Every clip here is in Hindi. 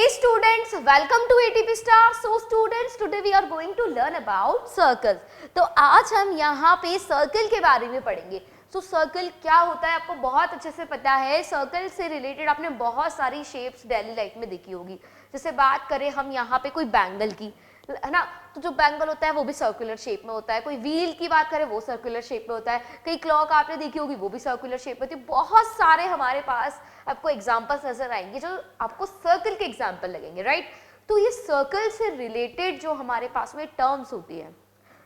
Hey students, welcome to ATP Star. So students, today we are going to learn about circles. तो आज हम यहाँ पे सर्कल के बारे में पढ़ेंगे. So सर्कल क्या होता है आपको बहुत अच्छे से पता है. सर्कल से रिलेटेड आपने बहुत सारी शेप्स डेली लाइफ में देखी होगी. जैसे बात करें हम यहाँ पे कोई बैंगल की, है ना, तो जो बैंगल होता है वो भी सर्कुलर शेप में होता है. कोई व्हील की बात करें वो सर्कुलर शेप में होता है. कई क्लॉक आपने देखी होगी वो भी सर्कुलर शेप में होती है. बहुत सारे हमारे पास आपको एग्जांपल्स नजर आएंगे जो आपको सर्कल के एग्जांपल लगेंगे, राइट. तो ये सर्कल से रिलेटेड जो हमारे पास में टर्म्स होती है,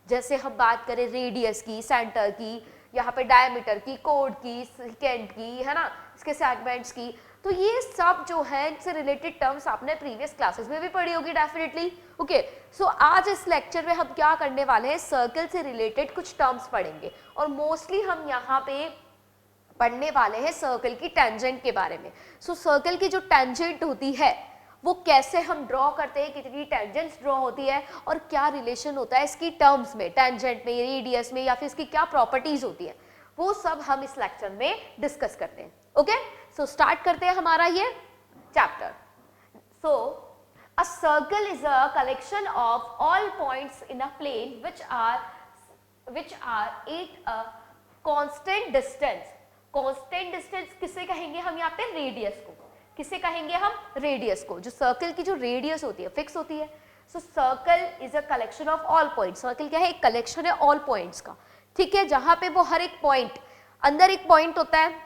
जैसे हम बात करें रेडियस की, सेंटर की, यहाँ पे डायमीटर की, कोड की, सेकेंड की, है ना, इसके सेगमेंट्स की, तो ये सब जो है इनसे रिलेटेड टर्म्स आपने प्रीवियस क्लासेस में भी पढ़ी होगी डेफिनेटली. ओके, सो आज इस लेक्चर में हम क्या करने वाले हैं, सर्कल से रिलेटेड कुछ टर्म्स पढ़ेंगे और मोस्टली हम यहाँ पे पढ़ने वाले हैं सर्कल की टेंजेंट के बारे में. सो सर्कल की जो टेंजेंट होती है वो कैसे हम ड्रॉ करते हैं, कितनी टेंजेंट्स ड्रॉ होती है और क्या रिलेशन होता है इसकी टर्म्स में, टेंजेंट में, रेडियस में, या फिर इसकी क्या प्रॉपर्टीज होती है, वो सब हम इस लेक्चर में डिस्कस करते हैं. ओके, सो स्टार्ट करते हैं हमारा ये chapter. So a circle is a collection of all points in a plane which are at a constant distance. Constant distance किसे कहेंगे हम यहाँ पे, रेडियस को. किसे कहेंगे हम, रेडियस को. जो सर्कल की जो रेडियस होती है फिक्स होती है. सो circle is a collection of all points. Circle क्या है, एक कलेक्शन है ऑल पॉइंट्स का, ठीक है, जहां पे वो हर एक पॉइंट, अंदर एक पॉइंट होता है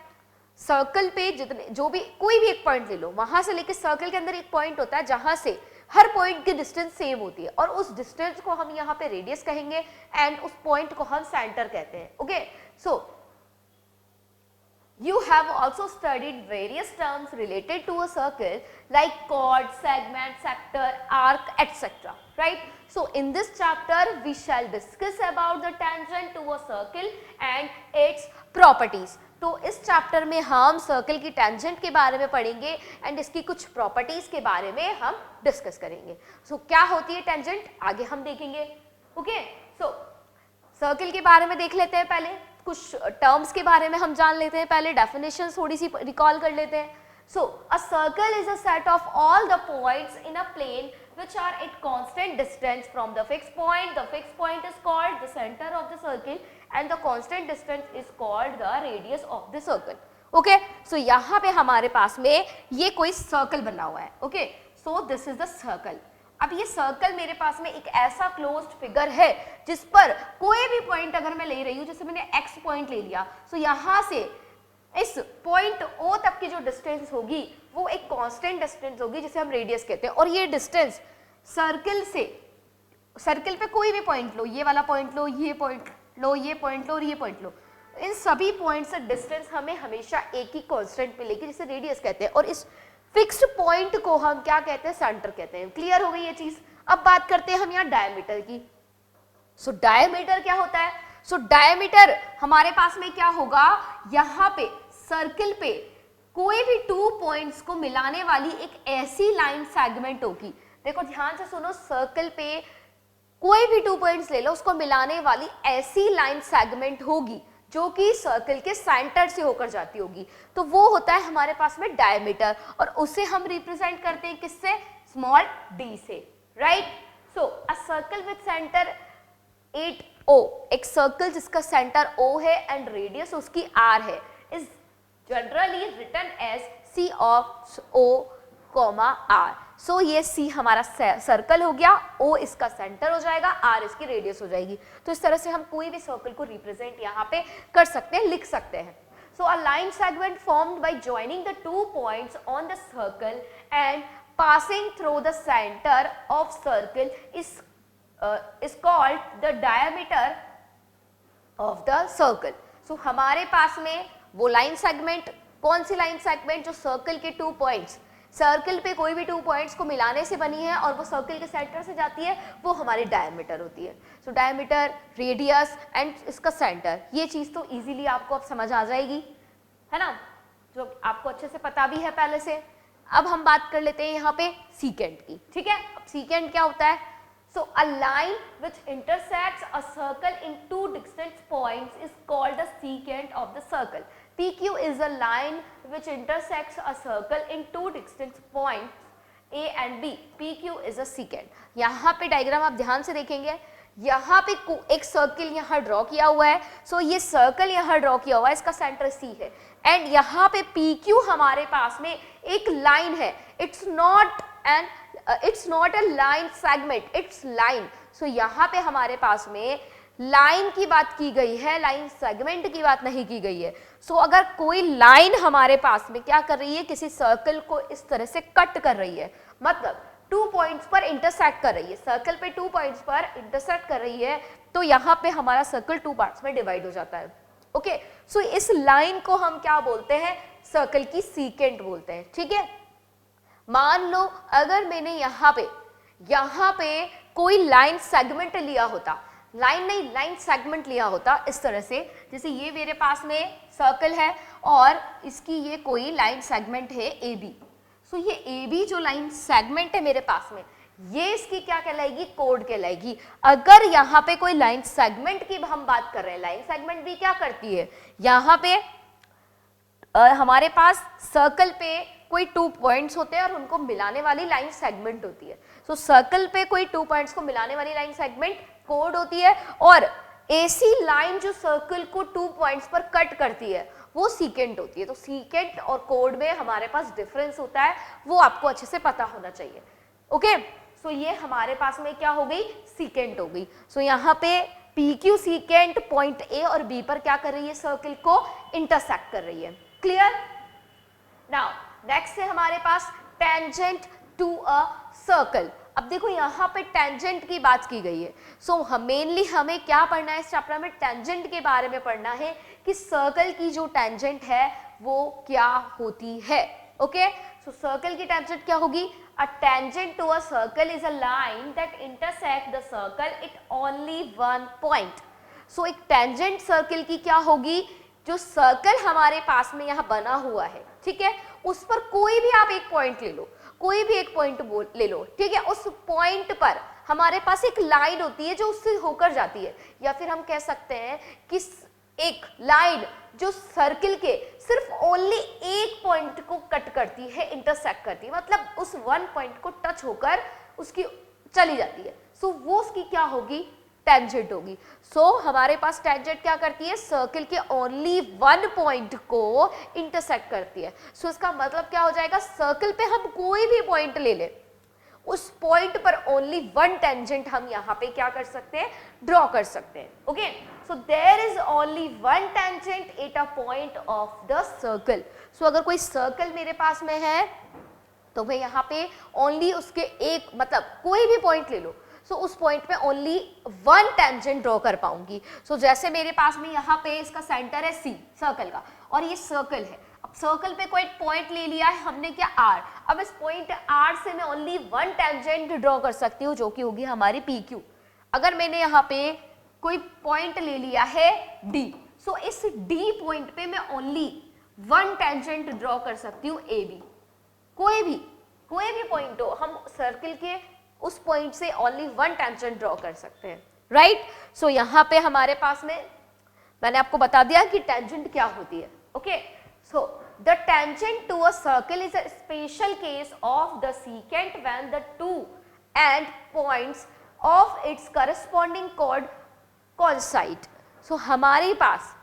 सर्कल पे, जितने जो भी कोई भी एक पॉइंट ले लो, वहां से लेके सर्कल के अंदर एक पॉइंट होता है जहां से हर पॉइंट की डिस्टेंस सेम होती है और उस डिस्टेंस को हम यहाँ पे रेडियस कहेंगे एंड उस पॉइंट को हम सेंटर कहते हैं. Okay, so you have also studied various terms related to a circle like chord, segment, sector, arc, etc. Right? So in this chapter we shall discuss about the tangent to a circle and its properties. तो इस चैप्टर में हम सर्कल की टेंजेंट के बारे में पढ़ेंगे एंड इसकी कुछ प्रॉपर्टीज के बारे में हम डिस्कस करेंगे. सो क्या होती है टेंजेंट आगे हम देखेंगे. ओके, सो सर्कल के बारे में देख लेते हैं. पहले कुछ टर्म्स के बारे में हम जान लेते हैं, पहले डेफिनेशंस थोड़ी सी रिकॉल कर लेते हैं. So a circle is a set of all the points in a plane which are at constant distance from the fixed point. The fixed point is called the center of the circle and the constant distance is called the radius of the circle. Okay, so यहाँ पे हमारे पास में ये कोई सर्कल बना हुआ है. Okay, so this is the circle. अब ये सर्कल मेरे पास में एक ऐसा क्लोज्ड फिगर है जिस पर कोई भी पॉइंट अगर मैं ले रही हूँ, जैसे मैंने एक्स पॉइंट ले लिया, तो यहाँ से इस पॉइंट ओ तक की जो डिस्टेंस होगी वो एक कांस्टेंट डिस्टेंस होगी जिसे हम रेडियस कहते हैं. और ये डिस्टेंस सर्कल से, सर्कल पे कोई भी पॉइंट लो, ये वाला पॉइंट लो, ये पॉइंट लो, ये पॉइंट लो और ये पॉइंट लो, इन सभी पॉइंट से डिस्टेंस हमें हमेशा एक ही कांस्टेंट मिलेगी जिसे रेडियस कहते हैं और इस फिक्स्ड पॉइंट को हम क्या कहते हैं, सेंटर कहते हैं. क्लियर हो गई ये चीज. अब बात करते हैं हम यहाँ डायमीटर की. सो डायमीटर क्या होता है, सो डायमीटर हमारे पास में क्या होगा, यहाँ पे सर्कल पे कोई भी टू पॉइंट्स को मिलाने वाली एक ऐसी लाइन सेगमेंट होगी. देखो ध्यान से सुनो, सर्कल पे कोई भी टू पॉइंट्स ले लो, उसको मिलाने वाली ऐसी लाइन सेगमेंट होगी जो कि सर्कल के सेंटर से होकर जाती होगी, तो वो होता है हमारे पास में डायमीटर और उसे हम रिप्रेजेंट करते हैं किससे, स्मॉल डी से. Right. So a circle with centre 8O, एक सर्कल जिसका सेंटर O है एंड रेडियस उसकी R है, is generally written as C of O, R. So ये C हमारा सर्कल हो गया, O इसका सेंटर हो जाएगा, R इसकी रेडियस हो जाएगी. तो इस तरह से हम कोई भी सर्कल को रिप्रेजेंट यहाँ पे कर सकते हैं, लिख सकते हैं. So a line segment formed by joining the two points on the circle and passing through the centre of circle is called the diameter of the circle. So हमारे पास में वो लाइन सेगमेंट, कौन सी लाइन सेगमेंट, जो सर्कल के टू पॉइंट्स, सर्कल पे कोई भी टू पॉइंट्स को मिलाने से बनी है और वो सर्कल के सेंटर से जाती है, वो हमारी डायमीटर होती है. सो डायमीटर, रेडियस एंड इसका सेंटर, ये चीज तो इजीली आपको अब समझ आ जाएगी, है ना, जो आपको अच्छे से पता भी है पहले से. अब हम बात कर लेते हैं यहाँ पे सीकेंट की. ठीक है, अब सीकेंट क्या होता है, so a line which intersects a circle in two distant points is called the secant of the circle. PQ is a line which intersects a circle in two distant points A and B, PQ is a secant. यहाँ पे डायग्राम आप ध्यान से देखेंगे, यहाँ पे एक सर्किल यहाँ ड्रॉ किया हुआ है, सो ये सर्कल यहाँ ड्रॉ किया हुआ है, इसका सेंटर C है, एंड यहाँ पे PQ हमारे पास में एक लाइन है, it's not a line segment, it's line. So यहाँ पे हमारे पास में लाइन की बात की गई है, लाइन सेगमेंट की बात नहीं की गई है. सो अगर कोई लाइन हमारे पास में क्या कर रही है, किसी सर्कल को इस तरह से कट कर रही है, मतलब 2 पॉइंट्स पर इंटरसेक्ट कर रही है, सर्कल पे 2 पॉइंट्स पर इंटरसेक्ट कर रही है, तो यहाँ पे हमारा सर्कल 2 पार्ट्स में डिवाइड हो जाता है. ओके, सो इस लाइन को हम क्या बोलते हैं, सर्कल की सीकेंट बोलते हैं. ठीक है, मान लो अगर मैंने यहाँ पे कोई लाइन सेगमेंट लिया होता, लाइन नहीं लाइन सेगमेंट लिया होता इस तरह से, जैसे ये मेरे पास में सर्कल है और इसकी ये कोई लाइन सेगमेंट है AB. सो ये AB जो लाइन सेगमेंट है मेरे पास में, ये इसकी क्या कहलाएगी, कोड कहलाएगी. अगर यहाँ पे कोई लाइन सेगमेंट की हम बात कर रहे हैं, लाइन सेगमेंट भी क्या करती है, यहाँ पे हमारे पास सर्कल पे कोई 2 पॉइंट्स होते हैं और उनको मिलाने वाली लाइन सेगमेंट होती है. सो सर्कल पे कोई 2 पॉइंट्स को मिलाने वाली लाइन सेगमेंट कोड होती है, और AC लाइन जो सर्कल को 2 पॉइंट्स पर कट करती है वो सीकेंट होती है. तो सीकेंट और कोड में हमारे पास डिफरेंस होता है, वो आपको अच्छे से पता होना चाहिए. ओके, सो ये हमारे पास में क्या हो गई, सीकेंट हो गई. सो यहाँ पे PQ सीकेंट पॉइंट A और B पर क्या कर रही है, सर्कल को इंटरसेक्ट कर रही है. क्लियर? नाउ नेक्स्ट है हमारे पास टेंजेंट टू अ सर्कल. अब देखो यहाँ पे टेंजेंट की बात की गई है, सो मेनली हमें क्या पढ़ना है इस चैप्टर में, टेंजेंट के बारे में पढ़ना है कि सर्कल की जो टेंजेंट है वो क्या होती है. ओके, सो सर्कल की टेंजेंट क्या होगी, a tangent to a circle is a line that intersect the circle at only one point. So एक टेंजेंट सर्कल की क्या होगी, जो सर्कल हमारे पास में यहाँ बना हुआ है, ठीक है, उस पर कोई भी आप एक पॉइंट ले लो, कोई भी एक पॉइंट ले लो, ठीक है, उस पॉइंट पर हमारे पास एक लाइन होती है जो उससे होकर जाती है, या फिर हम कह सकते हैं कि एक लाइन जो सर्कल के सिर्फ ओनली एक पॉइंट को कट करती है, इंटरसेक्ट करती है, मतलब उस वन पॉइंट को टच होकर उसकी चली जाती है. सो वो उसकी क्या होगी, टेंजेंट होगी. सो हमारे पास टेंजेंट क्या करती है, सर्कल के ओनली वन पॉइंट को इंटरसेक्ट करती है. सो इसका मतलब क्या हो जाएगा, सर्कल पे हम कोई भी पॉइंट ले ले, उस पॉइंट पर ओनली वन टेंजेंट हम यहाँ पे क्या कर सकते हैं, ड्रॉ कर सकते हैं. Okay, so there is only one tangent at a point of the circle. So अगर कोई सर्कल मेरे पास में है तो मैं यहाँ पे ओनली उसके एक, मतलब कोई भी पॉइंट ले लो, सो उस पॉइंट पे ओनली वन टेंजेंट ड्रॉ कर पाऊंगी. सो जैसे मेरे पास में यहाँ पे इसका सेंटर है C सर्कल का, और ये सर्कल है. अब सर्कल पे कोई पॉइंट ले लिया है हमने, क्या, R. अब इस पॉइंट R से मैं ओनली वन टेंजेंट ड्रॉ कर सकती हूँ, जो कि होगी हमारी PQ. अगर मैंने यहाँ पे कोई पॉइंट ले लिया है D, सो इस D पॉइंट पे मैं ओनली वन टेंजेंट ड्रॉ कर सकती हूँ AB. कोई भी पॉइंट हो, हम सर्कल के उस पॉइंट से ओनली वन टेंजेंट ड्रॉ कर सकते हैं, राइट. सो यहाँ पे हमारे पास में मैंने आपको बता दिया कि टेंजेंट क्या होती है. Okay, so the tangent to a circle is a special case of the secant when the two end points of its corresponding chord coincide. So हमारे पास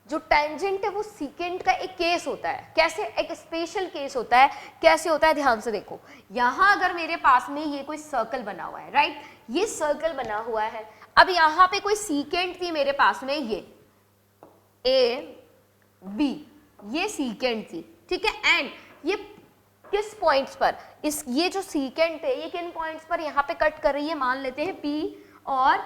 जो टेंजेंट है वो सीकेंट का एक केस होता है. कैसे, एक स्पेशल केस होता है. कैसे होता है, ध्यान से देखो. यहाँ अगर मेरे पास में ये कोई सर्कल बना हुआ है, राइट, ये सर्कल बना हुआ है. अब यहाँ पे कोई सीकेंट थी मेरे पास में, ये AB, ये सीकेंट थी, ठीक है, एंड ये किस पॉइंट्स पर, इस ये जो सीकेंट है ये किन पॉइंट्स पर यहाँ पे कट कर रही है, मान लेते हैं P और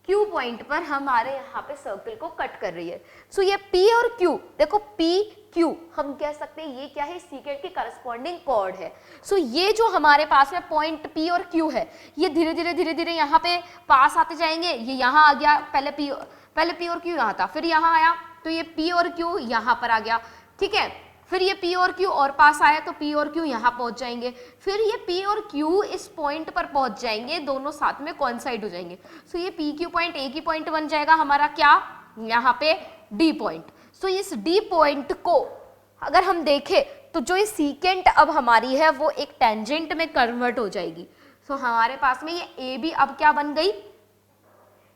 Q पॉइंट पर हमारे यहाँ पे सर्कल को कट कर रही है. सो ये P और Q, देखो P Q हम कह सकते हैं ये क्या है, सीकेंट की करस्पॉन्डिंग कॉर्ड है. सो ये जो हमारे पास में पॉइंट P और Q है, ये धीरे धीरे यहाँ पे पास आते जाएंगे. ये यहाँ आ गया, पहले P और Q यहाँ था, फिर यहाँ आया तो ये P और Q यहाँ पर आ गया, ठीक है. फिर ये P और Q और पास आया तो P और Q यहाँ पहुंच जाएंगे. फिर ये P और Q इस पॉइंट पर पहुंच जाएंगे, दोनों साथ में कोइंसाइड हो जाएंगे. सो ये PQ पॉइंट एक ही पॉइंट बन जाएगा हमारा, क्या, यहाँ पे D पॉइंट. सो इस D पॉइंट को अगर हम देखें तो जो ये सीकेंट अब हमारी है वो एक टेंजेंट में कन्वर्ट हो जाएगी। सो हमारे पास में ये ए बी अब क्या बन गई,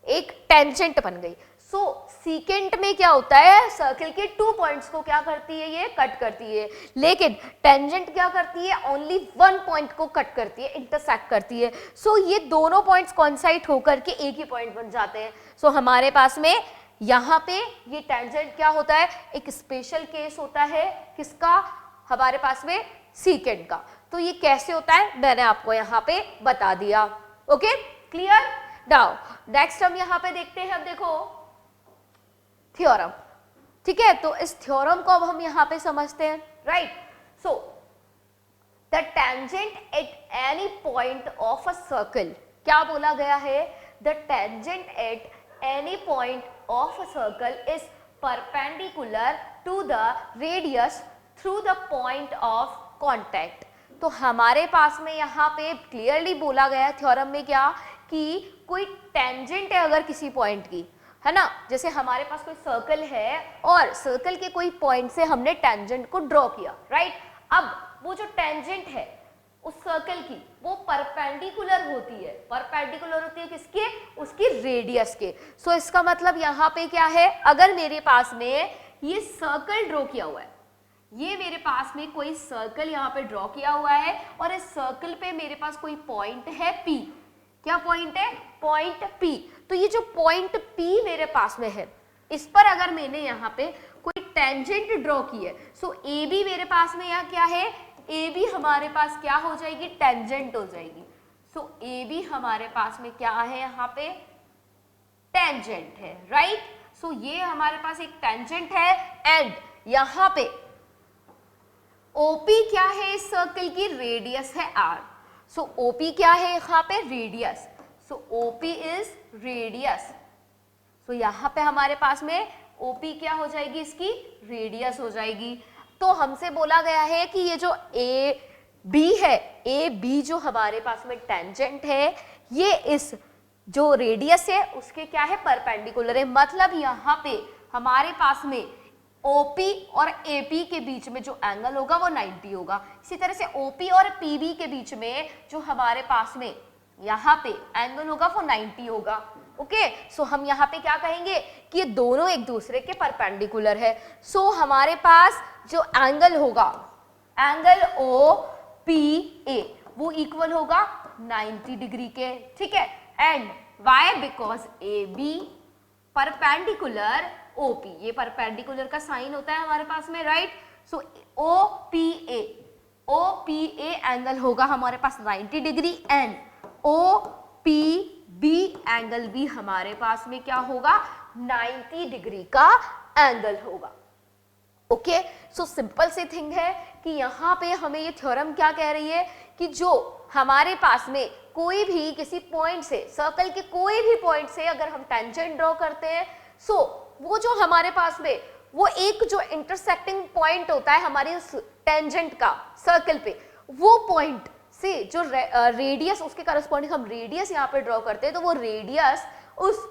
एक टेंजेंट बन गई। सो सीकेंट में क्या होता है, सर्कल के 2 पॉइंट्स को क्या करती है, ये कट करती है, लेकिन टेंजेंट क्या करती है, ओनली 1 पॉइंट को कट करती है, इंटरसेक्ट करती है। सो ये दोनों पॉइंट्स कॉन्साइड होकर के एक ही पॉइंट बन जाते हैं। सो हमारे पास में यहाँ पे ये टेंजेंट क्या होता है, एक स्पेशल केस होता है, किसका, हमारे पास में सीकेंट का। तो ये कैसे होता है मैंने आपको यहाँ पे बता दिया। Okay clear. नाउ नेक्स्ट हम यहाँ पे देखते हैं, अब देखो थ्योरम, ठीक है। तो इस थ्योरम को अब हम यहाँ पे समझते हैं, right. So the tangent at any point of a circle, क्या बोला गया है, the tangent at any point of a circle is perpendicular to the radius through the point of contact. तो हमारे पास में यहाँ पे क्लियरली बोला गया है थ्योरम में क्या, कि कोई टेंजेंट है अगर किसी पॉइंट की, है ना, जैसे हमारे पास कोई सर्कल है और सर्कल के कोई पॉइंट से हमने टेंजेंट को ड्रॉ किया, राइट। अब वो जो टेंजेंट है उस सर्कल की वो परपेंडिकुलर होती है, परपेंडिकुलर होती है किसके, उसकी रेडियस के। सो इसका मतलब यहाँ पे क्या है, अगर मेरे पास में ये सर्कल ड्रॉ किया हुआ है, ये मेरे पास में कोई सर्कल यहाँ पे ड्रॉ किया हुआ है और इस सर्कल पे मेरे पास कोई पॉइंट है P, क्या पॉइंट है, पॉइंट P। तो ये जो पॉइंट P मेरे पास में है, इस पर अगर मैंने यहाँ पे कोई टेंजेंट ड्रॉ की है, सो AB मेरे पास में यहाँ क्या है, AB हमारे पास क्या हो जाएगी, टेंजेंट हो जाएगी। सो AB हमारे पास में क्या है, यहाँ पे टेंजेंट है, राइट। सो ये हमारे पास एक टेंजेंट है एंड यहाँ पे OP क्या है, इस सर्कल की रेडियस है R। सो OP क्या है यहाँ पे, radius. So OP is radius. So यहाँ पे हमारे पास में OP क्या हो जाएगी, इसकी रेडियस हो जाएगी। तो हमसे बोला गया है कि ये जो AB है, AB जो हमारे पास में टेंजेंट है, ये इस जो रेडियस है उसके क्या है, परपेंडिकुलर है। मतलब यहाँ पे हमारे पास में OP और AP के बीच में जो एंगल होगा वो 90 होगा। इसी तरह से OP और PB के बीच में जो हमारे पास में यहाँ पे एंगल होगा वो 90 होगा। ओके, सो हम यहाँ पे क्या कहेंगे कि ये दोनों एक दूसरे के परपेंडिकुलर है। सो हमारे पास जो एंगल होगा, एंगल OPA वो इक्वल होगा 90 डिग्री के, ठीक है। And why, because AB perpendicular OP, ये परपेंडिकुलर का साइन होता है हमारे पास में, राइट। सो OPA एंगल होगा हमारे पास 90 डिग्री एंड OPB एंगल भी हमारे पास में क्या होगा, 90 डिग्री का एंगल होगा। ओके, सो सिंपल सी थिंग है कि यहाँ पे हमें ये थ्योरम क्या कह रही है कि जो हमारे पास में कोई भी किसी पॉइंट से, सर्कल के कोई भी पॉइंट से अगर हम टेंजेंट ड्रॉ करते हैं, सो वो जो हमारे पास में वो एक जो इंटरसेक्टिंग पॉइंट होता है हमारे उस टेंजेंट का सर्कल पे, वो पॉइंट से जो रेडियस उसके करस्पॉन्डिंग हम रेडियस यहाँ पे ड्रॉ करते हैं, तो वो रेडियस उस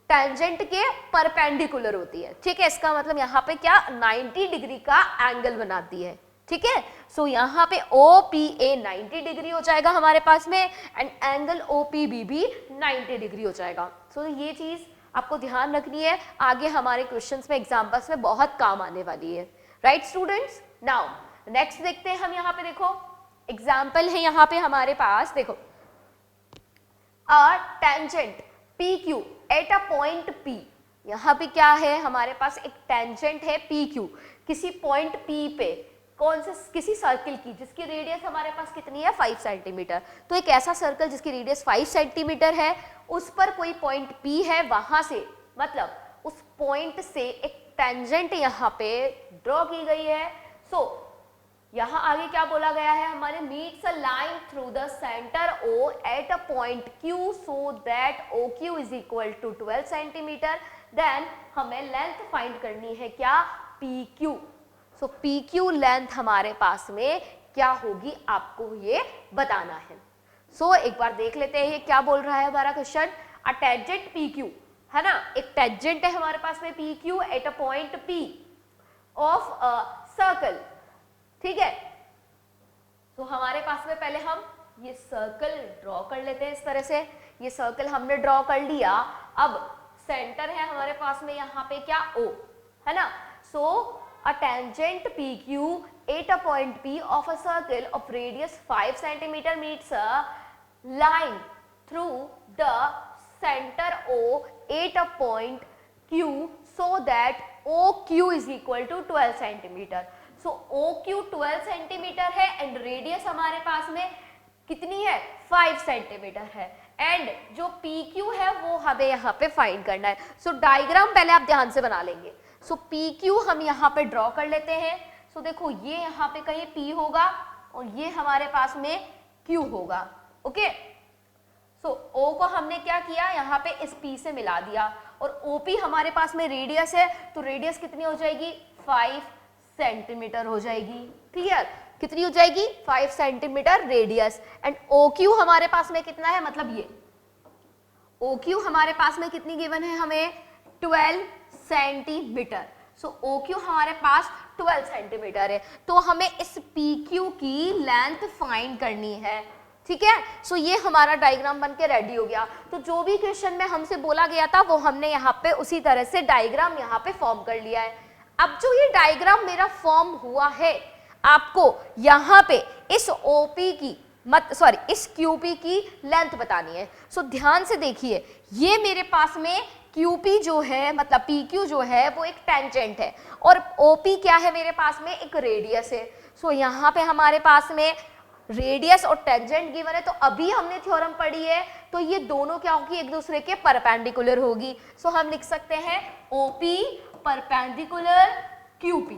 टेंजेंट के परपेंडिकुलर होती है, ठीक है। इसका मतलब यहाँ पे क्या, 90 डिग्री का एंगल बनाती है, ठीक है। सो यहाँ पे OPA 90 डिग्री हो जाएगा हमारे पास में एंड एंगल OPB भी 90 डिग्री हो जाएगा। सो ये चीज आपको ध्यान रखनी है, आगे हमारे क्वेश्चंस में, एग्जांपल्स में बहुत काम आने वाली है, राइट स्टूडेंट्स। नाउ नेक्स्ट देखते हैं हम, यहाँ पे देखो एग्जाम्पल है यहाँ पे हमारे पास, देखो अ tangent PQ eight a point P। यहाँ पे क्या है, हमारे पास एक टेंजेंट है PQ किसी पॉइंट P पे, कौन से, किसी सर्कल की जिसकी रेडियस हमारे पास कितनी है, 5 सेंटीमीटर। तो एक ऐसा सर्कल जिसकी रेडियस 5 सेंटीमीटर है, उस पर कोई पॉइंट P है, वहां से मतलब उस पॉइंट से एक टेंजेंट यहाँ पे ड्रॉ की गई है। सो यहाँ आगे क्या बोला गया है हमारे, meets a line through the centre O at a point Q so that OQ is equal to 12 centimetre. Then हमें लेंथ फाइंड करनी है क्या, PQ। सो PQ लेंथ हमारे पास में क्या होगी, आपको ये बताना है। सो एक बार देख लेते हैं ये क्या बोल रहा है हमारा क्वेश्चन। अ टेंजेंट PQ, है ना, एक टेंजेंट है हमारे पास में PQ eight a point P of a circle ठीक है। तो हमारे पास में पहले हम ये सर्कल ड्रॉ कर लेते हैं इस तरह से। ये सर्कल हमने ड्रॉ कर लिया। अब सेंटर है हमारे पास में यहाँ पे क्या, O, है ना। So a tangent PQ at a point P of a circle of radius 5 centimeter meets a line through the center O at a point Q so that OQ is equal to 12 centimeter. So OQ 12 centimeter है and radius हमारे पास में कितनी है, 5 सेंटीमीटर है, एंड जो PQ है वो हमें यहाँ पे फाइंड करना है। सो डायग्राम पहले आप ध्यान से बना लेंगे। सो PQ हम यहाँ पे ड्रॉ कर लेते हैं। सो देखो ये यहाँ पे कहीं P होगा और ये हमारे पास में Q होगा, ओके। सो O को हमने क्या किया, यहाँ पे इस P से मिला दिया, और OP हमारे पास में रेडियस है, तो रेडियस कितनी हो जाएगी, 5 सेंटीमीटर हो जाएगी। क्लियर, कितनी हो जाएगी, 5 सेंटीमीटर रेडियस। एंड OQ हमारे पास में कितना है, मतलब ये OQ हमारे पास में कितनी गिवन है हमें, 12 सेंटीमीटर। सो OQ हमारे पास 12 सेंटीमीटर है, तो हमें इस PQ की लेंथ फाइंड करनी है, ठीक है। सो ये हमारा डायग्राम बन के रेडी हो गया। तो जो भी क्वेश्चन में हमसे बोला गया था वो हमने यहाँ पे उसी तरह से डायग्राम यहाँ पे फॉर्म कर लिया है। अब जो ये डायग्राम मेरा फॉर्म हुआ है, आपको यहाँ पे इस OP की इस QP की लेंथ बतानी है। सो ध्यान से देखिए, ये मेरे पास में QP जो है, मतलब PQ जो है वो एक टेंजेंट है, और OP क्या है मेरे पास में, एक रेडियस है। सो यहाँ पे हमारे पास में रेडियस और टेंजेंट गिवन है, तो अभी हमने थ्योरम पढ़ी है, तो ये दोनों क्या होगी, एक दूसरे के परपेंडिकुलर होगी। सो हम लिख सकते हैं OP परपेंडिकुलर QP,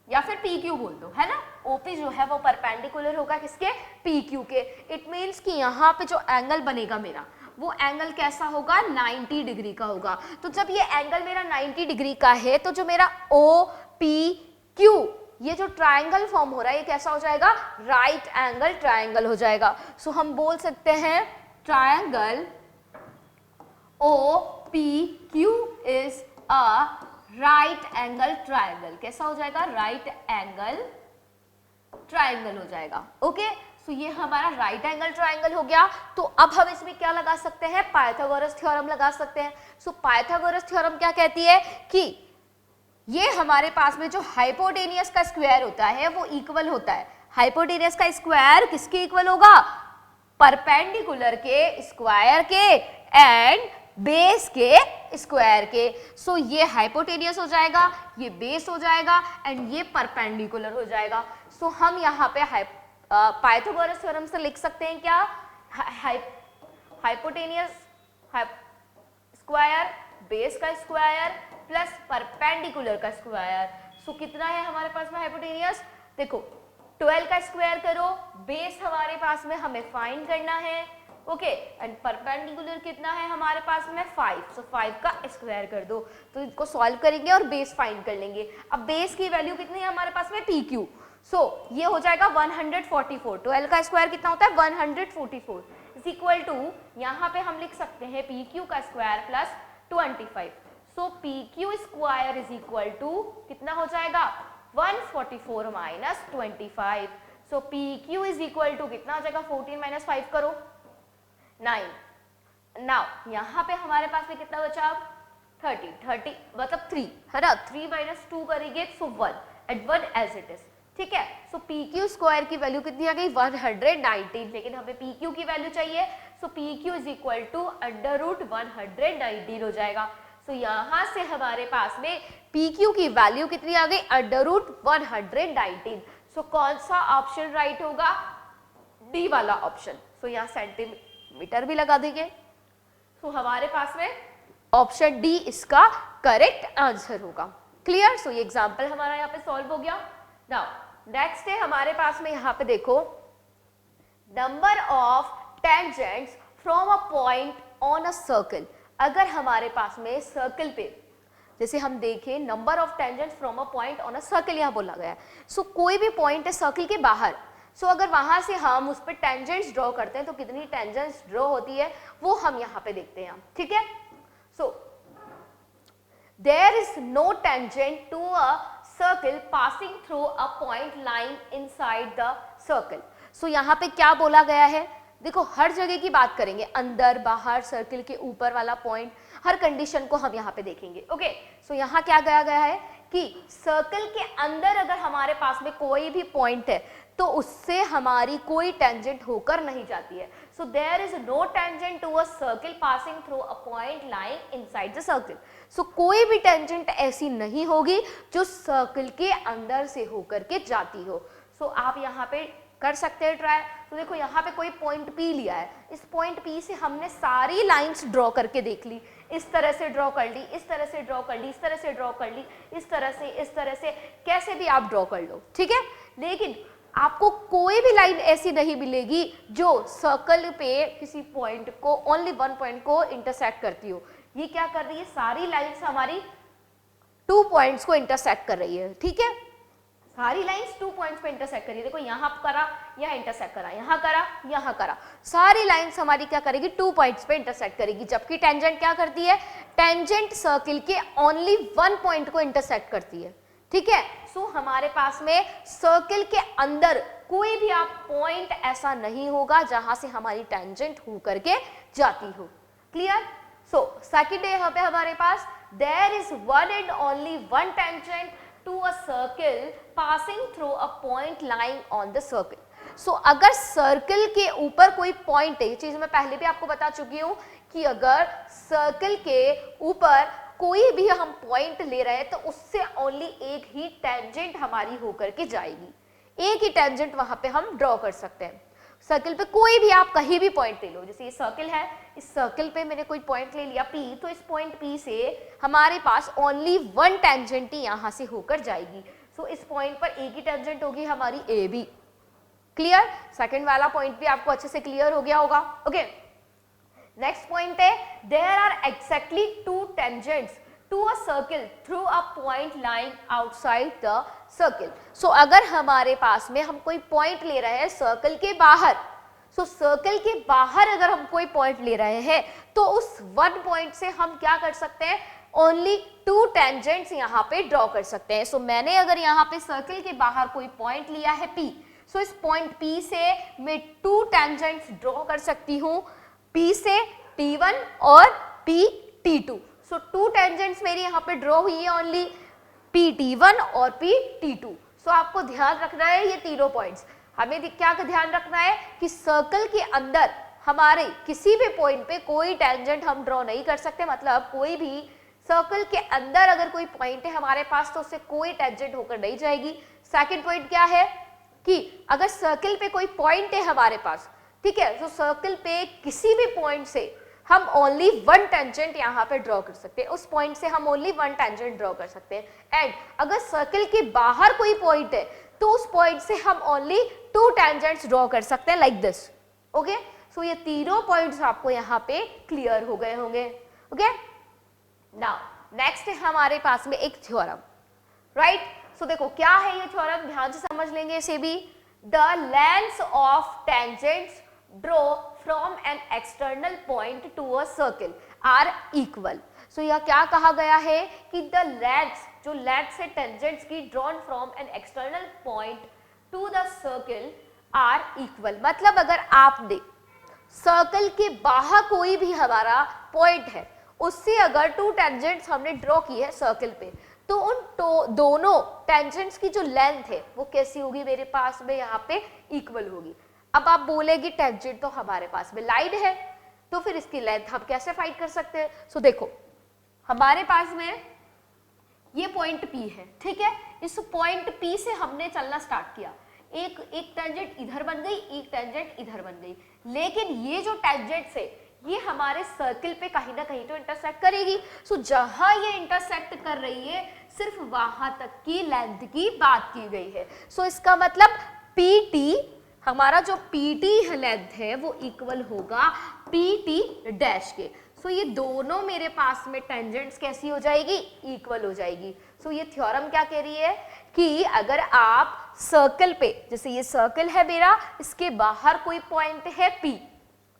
या फिर PQ बोल दो, है ना। OP जो है वो परपेंडिकुलर होगा किसके, PQ के। इट मीन्स कि यहाँ पे जो एंगल बनेगा मेरा, वो एंगल कैसा होगा, 90 डिग्री का होगा। तो जब ये एंगल मेरा 90 डिग्री का है, तो जो मेरा OPQ ये जो ट्रायंगल फॉर्म हो रहा है, ये कैसा हो जाएगा, राइट एंगल ट्रायंगल हो जाएगा। सो हम बोल सकते हैं triangle OPQ is a right angle triangle. कैसा हो जाएगा, राइट एंगल ट्रायंगल हो जाएगा, ओके। सो ये हमारा राइट एंगल ट्रायंगल हो गया। तो अब हम इसमें क्या लगा सकते हैं, पाइथागोरस थ्योरम लगा सकते हैं। सो पाइथागोरस थ्योरम क्या कहती है कि ये हमारे पास में जो हाइपोटेनियस का स्क्वायर होता है वो इक्वल होता है। हाइपोटेनियस का स्क्वायर किसके इक्वल होगा, परपेंडिकुलर के स्क्वायर के एंड बेस के स्क्वायर के। सो ये हाइपोटेनियस हो जाएगा, ये बेस हो जाएगा, एंड ये परपेंडिकुलर हो जाएगा। सो हम यहाँ पे पाइथागोरस थ्योरम से लिख सकते हैं क्या, हाइपोटेनियस स्क्वायर, बेस का स्क्वायर प्लस परपेंडिकुलर का स्क्वायर। सो कितना है हमारे पास में हाइपोटेनियस, देखो 12 का स्क्वायर करो, बेस हमारे पास में हमें फाइंड करना है, ओके, एंड परपेंडिकुलर कितना है हमारे पास में 5। सो 5 का स्क्वायर कर दो, तो इनको सॉल्व करेंगे और बेस फाइंड कर लेंगे। अब बेस की वैल्यू कितनी है हमारे पास में, PQ। सो ये हो जाएगा 144। 12 का स्क्वायर कितना होता है, 144 इज इक्वल टू, यहाँ पे हम लिख सकते हैं PQ का square plus 25। So PQ square is equal to कितना हो जाएगा, 144 minus 25। So PQ is equal to कितना हो जाएगा, 14 माइनस 5 करो, 9। नाउ यहाँ पे हमारे पास में कितना बचा, 30 मतलब 3 है ना, 3 माइनस 2 करेंगे सो 1 एट 1 एज इट इज, ठीक है। सो PQ स्क्वायर की वैल्यू कितनी आ गई, 119, लेकिन हमें PQ की वैल्यू चाहिए। सो PQ इज इक्वल टू √119 हो जाएगा। सो यहाँ से हमारे पास में PQ की वैल्यू कितनी आ गई, √119। सो कौन सा ऑप्शन राइट होगा, डी वाला ऑप्शन। सो यहाँ सेंटीमीटर भी लगा देंगे। सो हमारे पास में ऑप्शन डी इसका करेक्ट आंसर होगा। क्लियर। सो ये एग्जाम्पल हमारा यहाँ पे सॉल्व हो गया। नाउ नेक्स्ट है हमारे पास में, यहाँ पे देखो, number of tangents from a point on a circle. अगर हमारे पास में सर्कल पे, जैसे हम देखें, number of tangents from a point on a circle यहाँ बोला गया है। सो कोई भी पॉइंट है सर्कल के बाहर, सो अगर वहां से हम उस पर टेंजेंट्स ड्रॉ करते हैं तो कितनी टेंजेंट्स ड्रॉ होती है वो हम यहाँ पे देखते हैं, ठीक है। So there is no tangent to a circle passing through a point lying inside the circle. So यहाँ पे क्या बोला गया है, देखो हर जगह की बात करेंगे, अंदर बाहर सर्कल के ऊपर वाला पॉइंट, हर कंडीशन को हम यहाँ पे देखेंगे। ओके, सो यहाँ क्या कहा गया है कि सर्कल के अंदर अगर हमारे पास में कोई भी पॉइंट है तो उससे हमारी कोई टेंजेंट होकर नहीं जाती है। So there is no tangent to a circle passing through a point lying inside the circle. So कोई भी टेंजेंट ऐसी नहीं होगी जो सर्कल के अंदर से होकर के जाती हो। सो आप यहाँ पे कर सकते हैं ट्राई। तो देखो यहाँ पे कोई पॉइंट P लिया है, इस पॉइंट P से हमने सारी लाइंस ड्रॉ करके देख ली, इस तरह से ड्रॉ कर ली, इस तरह से ड्रॉ कर ली, इस तरह से ड्रॉ कर ली, इस तरह से कैसे भी आप ड्रॉ कर लो, ठीक है। लेकिन आपको कोई भी लाइन ऐसी नहीं मिलेगी जो सर्कल पे किसी पॉइंट को, ओनली वन पॉइंट को इंटरसेक्ट करती हो। ये क्या कर रही है, सारी लाइंस हमारी 2 पॉइंट्स को इंटरसेक्ट कर रही है, ठीक है। सारी लाइंस 2 पॉइंट्स पे इंटरसेक्ट करी, देखो यहाँ करा, यहाँ इंटरसेक्ट करा, यहाँ करा, यहाँ करा, सारी लाइंस हमारी क्या करेगी, 2 पॉइंट्स पे इंटरसेक्ट करेगी। जबकि टेंजेंट क्या करती है, टेंजेंट सर्कल के ओनली 1 पॉइंट को इंटरसेक्ट करती है, ठीक है। सो हमारे पास में सर्कल के अंदर कोई भी आप पॉइंट ऐसा नहीं होगा जहां से हमारी टेंजेंट हो करके जाती हो। क्लियर। सो सेकंड है यहाँ पे हमारे पास, there is one and only one tangent to a circle passing through a point lying on the circle। So अगर सर्कल के ऊपर कोई पॉइंट है, ये चीज मैं पहले भी आपको बता चुकी हूँ कि अगर सर्कल के ऊपर कोई भी हम पॉइंट ले रहे हैं तो उससे ओनली एक ही टेंजेंट हमारी होकर के जाएगी, एक ही टेंजेंट वहां पे हम ड्रॉ कर सकते हैं। सर्कल पे कोई भी आप कहीं भी पॉइंट ले लो, जैसे ये सर्कल है, इस सर्कल पे मैंने कोई पॉइंट ले लिया P, तो इस पॉइंट P से हमारे पास ओनली वन टेंजेंट ही यहां से होकर जाएगी। सो इस पॉइंट पर एक ही टेंजेंट होगी हमारी AB। क्लियर। सेकंड वाला पॉइंट भी आपको अच्छे से क्लियर हो गया होगा। ओके, नेक्स्ट पॉइंट है, there are exactly 2 tangents to a circle through a point lying outside the circle. So अगर हमारे पास में हम कोई पॉइंट ले रहे हैं सर्कल के बाहर, सो सर्कल के बाहर अगर हम कोई पॉइंट ले रहे हैं तो उस वन पॉइंट से हम क्या कर सकते हैं, ओनली 2 टेंजेंट्स यहाँ पे ड्रॉ कर सकते हैं। सो मैंने अगर यहाँ पे सर्कल के बाहर कोई पॉइंट लिया है P, सो इस पॉइंट P से मैं 2 टेंजेंट्स ड्रॉ कर सकती हूँ, P से T1 और P T2। सो 2 टेंजेंट्स मेरी यहाँ पे ड्रॉ हुई है, ओनली PT1 और PT2। सो आपको ध्यान रखना है ये तीनों पॉइंट्स, हमें क्या का ध्यान रखना है कि सर्कल के अंदर हमारे किसी भी पॉइंट पे कोई टेंजेंट हम ड्रॉ नहीं कर सकते। मतलब कोई भी सर्कल के अंदर अगर कोई पॉइंट है हमारे पास तो उससे कोई टेंजेंट होकर नहीं जाएगी। सेकंड पॉइंट क्या है कि अगर सर्कल पे कोई पॉइंट है हमारे पास, ठीक है, तो सर्कल पे किसी भी पॉइंट से हम ओनली वन टेंजेंट यहाँ पे ड्रॉ कर सकते हैं, उस पॉइंट से हम ओनली वन टेंजेंट ड्रॉ कर सकते हैं। एंड अगर सर्कल के बाहर कोई पॉइंट है तो उस पॉइंट से हम ओनली 2 टेंजेंट्स ड्रॉ कर सकते हैं, लाइक दिस। ओके, सो ये तीनों पॉइंट्स आपको यहाँ पे क्लियर हो गए होंगे। ओके, नाउ नेक्स्ट है हमारे पास में एक थ्योरम, राइट। सो देखो क्या है ये थ्योरम, ध्यान से समझ लेंगे इसे भी। The length of tangents draw from an external point to a circle are equal. So यह क्या कहा गया है कि द लेंथ, जो लेंथ से टेंजेंट्स की drawn from an external point to the circle are equal. मतलब अगर आपने सर्कल के बाहर कोई भी हमारा पॉइंट है उससे अगर 2 टेंजेंट्स हमने ड्रॉ की है सर्कल पे, तो उन दोनों टेंजेंट्स की जो लेंथ है वो कैसी होगी, मेरे पास में यहाँ पे इक्वल होगी। अब आप बोलेगी टेंजेंट तो हमारे पास में लाइन है तो फिर इसकी लेंथ हम कैसे फाइंड कर सकते हैं। सो देखो हमारे पास में ये पॉइंट P है, ठीक है, इस पॉइंट P से हमने चलना स्टार्ट किया, एक टेंजेंट इधर बन गई, एक टेंजेंट इधर बन गई, लेकिन ये जो टेंजेंट्स है ये हमारे सर्कल पे कहीं ना कहीं तो इंटरसेक्ट करेगी। सो जहां ये इंटरसेक्ट कर रही है सिर्फ वहां तक की लेंथ की बात की गई है। सो इसका मतलब PT, हमारा जो PT लेंथ है वो इक्वल होगा PT डैश के। सो ये दोनों मेरे पास में टेंजेंट्स कैसी हो जाएगी, इक्वल हो जाएगी। सो ये थ्योरम क्या कह रही है कि अगर आप सर्कल पे, जैसे ये सर्कल है मेरा, इसके बाहर कोई पॉइंट है P,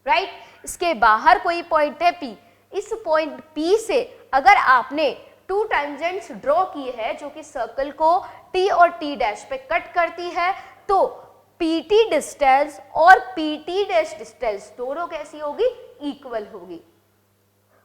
राइट, इसके बाहर कोई पॉइंट है P, इस पॉइंट P से अगर आपने टू टेंजेंट्स ड्रॉ की है जो कि सर्कल को T और T डैश पे कट करती है, तो PT डिस्टेंस और PT डैश डिस्टेंस दोनों कैसी होगी, इक्वल होगी।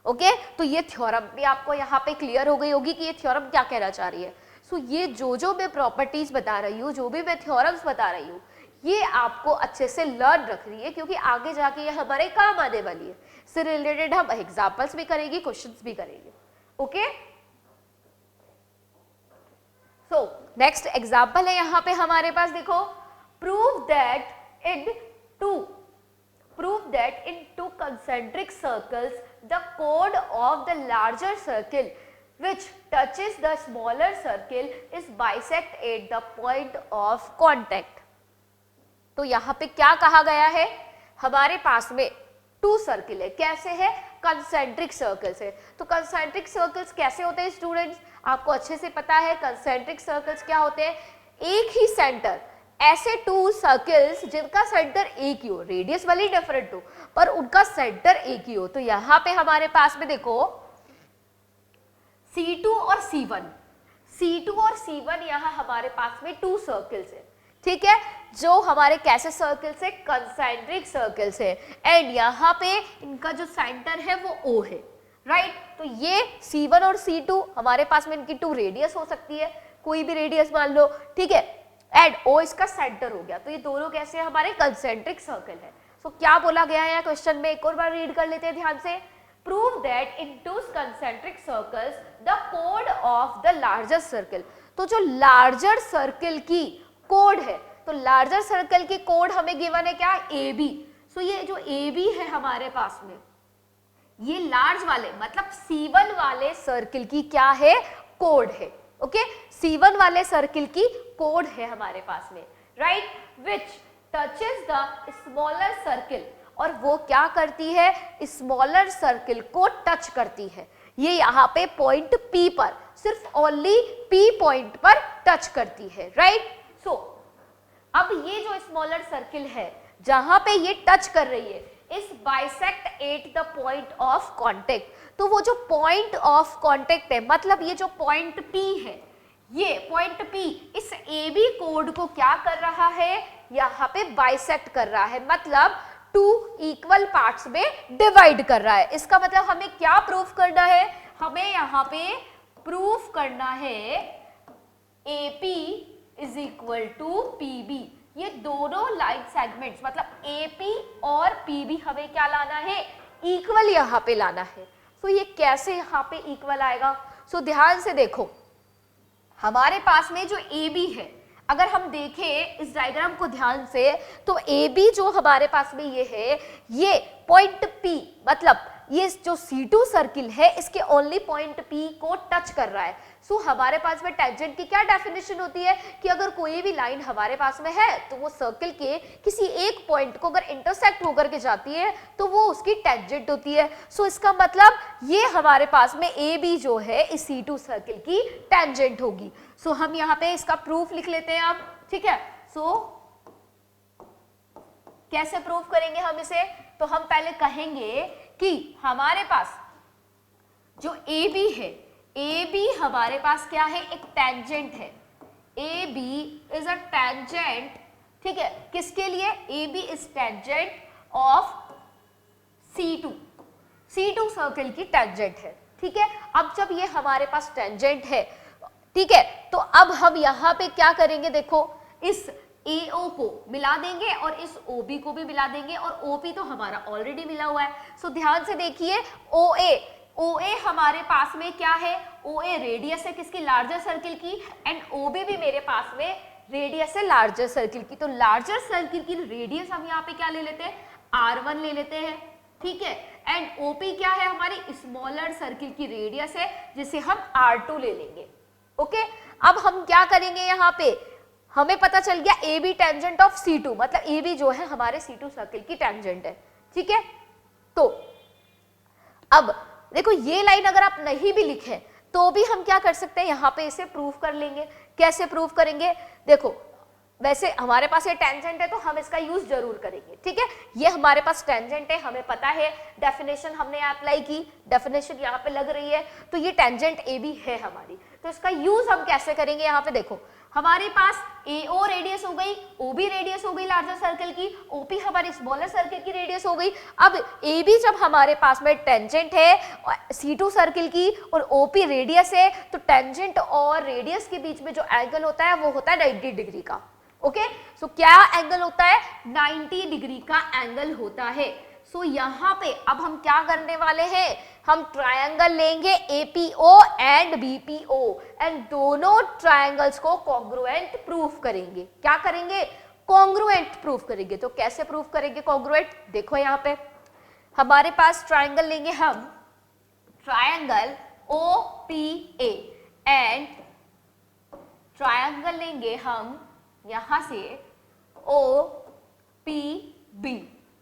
ओके तो ये थ्योरम भी आपको यहाँ पे क्लियर हो गई होगी कि ये थ्योरम क्या कहना चाह रही है। सो ये जो मैं प्रॉपर्टीज बता रही हूँ, जो भी मैं थ्योरम्स बता रही हूँ, ये आपको अच्छे से लर्न रख रही है क्योंकि आगे जाके ये हमारे काम आने वाली है। इससे रिलेटेड हम एग्जाम्पल्स भी करेंगे, क्वेश्चंस भी करेंगे। ओके सो नेक्स्ट एग्जाम्पल है यहाँ पे हमारे पास, देखो, prove that in two concentric circles the chord of the larger circle which touches the smaller circle is bisect at the point of contact। तो यहाँ पे क्या कहा गया है, हमारे पास में टू सर्किल है, कैसे है, कंसेंट्रिक सर्कल्स है। तो कंसेंट्रिक सर्कल्स कैसे होते हैं स्टूडेंट्स, आपको अच्छे से पता है कंसेंट्रिक सर्कल्स क्या होते हैं, एक ही सेंटर, ऐसे टू सर्कल्स जिनका सेंटर एक ही हो, रेडियस वाली डिफरेंट हो पर उनका सेंटर एक ही हो। तो यहां पे हमारे पास में देखो C2 और C1 यहां हमारे पास में टू सर्कल्स है, ठीक है, जो हमारे कैसे सर्कल्स है, कंसेंट्रिक सर्कल्स है, एंड यहां पे इनका जो सेंटर है वो O है, राइट। तो ये C1 और C2 हमारे पास में इनकी टू रेडियस हो सकती है, कोई भी रेडियस मान लो, ठीक है, एंड O इसका सेंटर हो गया। तो ये दोनों कैसे हमारे कंसेंट्रिक सर्कल है। सो क्या बोला गया है क्वेश्चन में, एक और बार रीड कर लेते हैं ध्यान से। Prove that in two concentric circles the code of the larger circle. तो जो लार्जर सर्कल की कोड है, तो लार्जर सर्कल की कोड हमें गिवन है क्या, AB। सो ये जो AB है हमारे पास में, ये लार्ज वाले मतलब C1 वाले सर्कल की क्या है, कोड है। ओके C1 वाले सर्किल की कोड है हमारे पास में, right, which touches the smaller circle, और वो क्या करती है, स्मॉलर सर्किल को टच करती है। ये यहाँ पे पॉइंट P पर, सिर्फ ओनली P पॉइंट पर टच करती है, राइट। सो अब ये जो स्मॉलर सर्किल है जहां पे ये टच कर रही है, इस bisect at the point of contact. तो वो जो पॉइंट ऑफ कांटेक्ट है, मतलब ये जो पॉइंट P है, ये पॉइंट P इस AB कोड को क्या कर रहा है, यहाँ पे बाइसेक्ट कर रहा है, मतलब टू इक्वल पार्ट्स में डिवाइड कर रहा है। इसका मतलब हमें क्या प्रूफ करना है, हमें यहाँ पे प्रूफ करना है AP is equal to PB। ये दोनों लाइन सेगमेंट्स मतलब AP और PB हमें क्या लाना है, इक्वल यहाँ पे लाना है। तो ये कैसे यहाँ पे इक्वल आएगा, सो ध्यान से देखो, हमारे पास में जो AB है, अगर हम देखें इस डायग्राम को ध्यान से, तो AB जो हमारे पास में ये है, ये पॉइंट P मतलब ये जो C2 सर्किल है इसके ओनली पॉइंट P को टच कर रहा है। सो हमारे पास में टेंजेंट की क्या डेफिनेशन होती है कि अगर कोई भी लाइन हमारे पास में है तो वो सर्किल के किसी एक पॉइंट को अगर इंटरसेक्ट होकर के जाती है तो वो उसकी टेंजेंट होती है। सो इसका मतलब ये हमारे पास में AB जो है इस C2 सर्किल की टेंजेंट होगी। सो हम यहाँ पे इसका प्रूफ लिख लेते हैं अब, ठीक है। सो कैसे प्रूफ करेंगे हम इसे, तो हम पहले कहेंगे कि हमारे पास जो AB है, AB हमारे पास क्या है, एक टेंजेंट है। AB इज अ टेंजेंट, ठीक है, किसके लिए, AB is tangent of C2 circle की टेंजेंट है, ठीक है। अब जब ये हमारे पास टेंजेंट है, ठीक है, तो अब हम यहाँ पे क्या करेंगे, देखो इस AO को मिला देंगे और इस OB को भी मिला देंगे, और OP तो हमारा ऑलरेडी मिला हुआ है। सो ध्यान से देखिए, OA हमारे पास में क्या है, OA रेडियस है किसकी, लार्जर सर्किल की, एंड OB भी मेरे पास में रेडियस है लार्जर सर्किल की। तो लार्जर सर्किल की रेडियस हम यहाँ पे क्या ले लेते हैं, R1 ले लेते हैं, ठीक है, एंड OP क्या है, हमारी स्मॉलर सर्किल की रेडियस है जिसे हम R2 ले लेंगे। ओके, अब हम क्या करेंगे, यहाँ पे हमें पता चल गया AB टेंजेंट ऑफ C2, मतलब AB जो है हमारे C2 सर्किल की टेंजेंट है, ठीक है। तो अब देखो ये लाइन अगर आप नहीं भी लिखें तो भी हम क्या कर सकते हैं, यहाँ पे इसे प्रूफ कर लेंगे। कैसे प्रूफ करेंगे, देखो वैसे हमारे पास ये टेंजेंट है तो हम इसका यूज जरूर करेंगे, ठीक है। ये हमारे पास टेंजेंट है, हमें पता है, डेफिनेशन हमने अप्लाई की, डेफिनेशन यहाँ पे लग रही है, तो ये टेंजेंट ए बी है हमारी। तो इसका यूज हम कैसे करेंगे, यहाँ पे देखो हमारे पास ए ओ रेडियस हो गई, ओ बी रेडियस हो गई लार्जर सर्कल की, ओ पी हमारी स्मॉलर सर्कल की रेडियस हो गई। अब ए बी जब हमारे पास में टेंजेंट है सी टू सर्कल की और ओ पी रेडियस है, तो टेंजेंट और रेडियस के बीच में जो एंगल होता है वो होता है 90 डिग्री का। ओके, सो क्या एंगल होता है, 90 डिग्री का एंगल होता है। सो यहाँ पे अब हम क्या करने वाले हैं, हम ट्रायंगल लेंगे एपीओ एंड बीपीओ एंड दोनों ट्रायंगल्स को कॉन्ग्रुएंट प्रूफ करेंगे। क्या करेंगे, कॉन्ग्रुएंट प्रूफ करेंगे। तो कैसे प्रूफ करेंगे कॉन्ग्रुएंट, देखो यहाँ पे हमारे पास ट्रायंगल लेंगे हम, ट्रायंगल ओपीए एंड ट्रायंगल लेंगे हम यहां से ओ पी बी,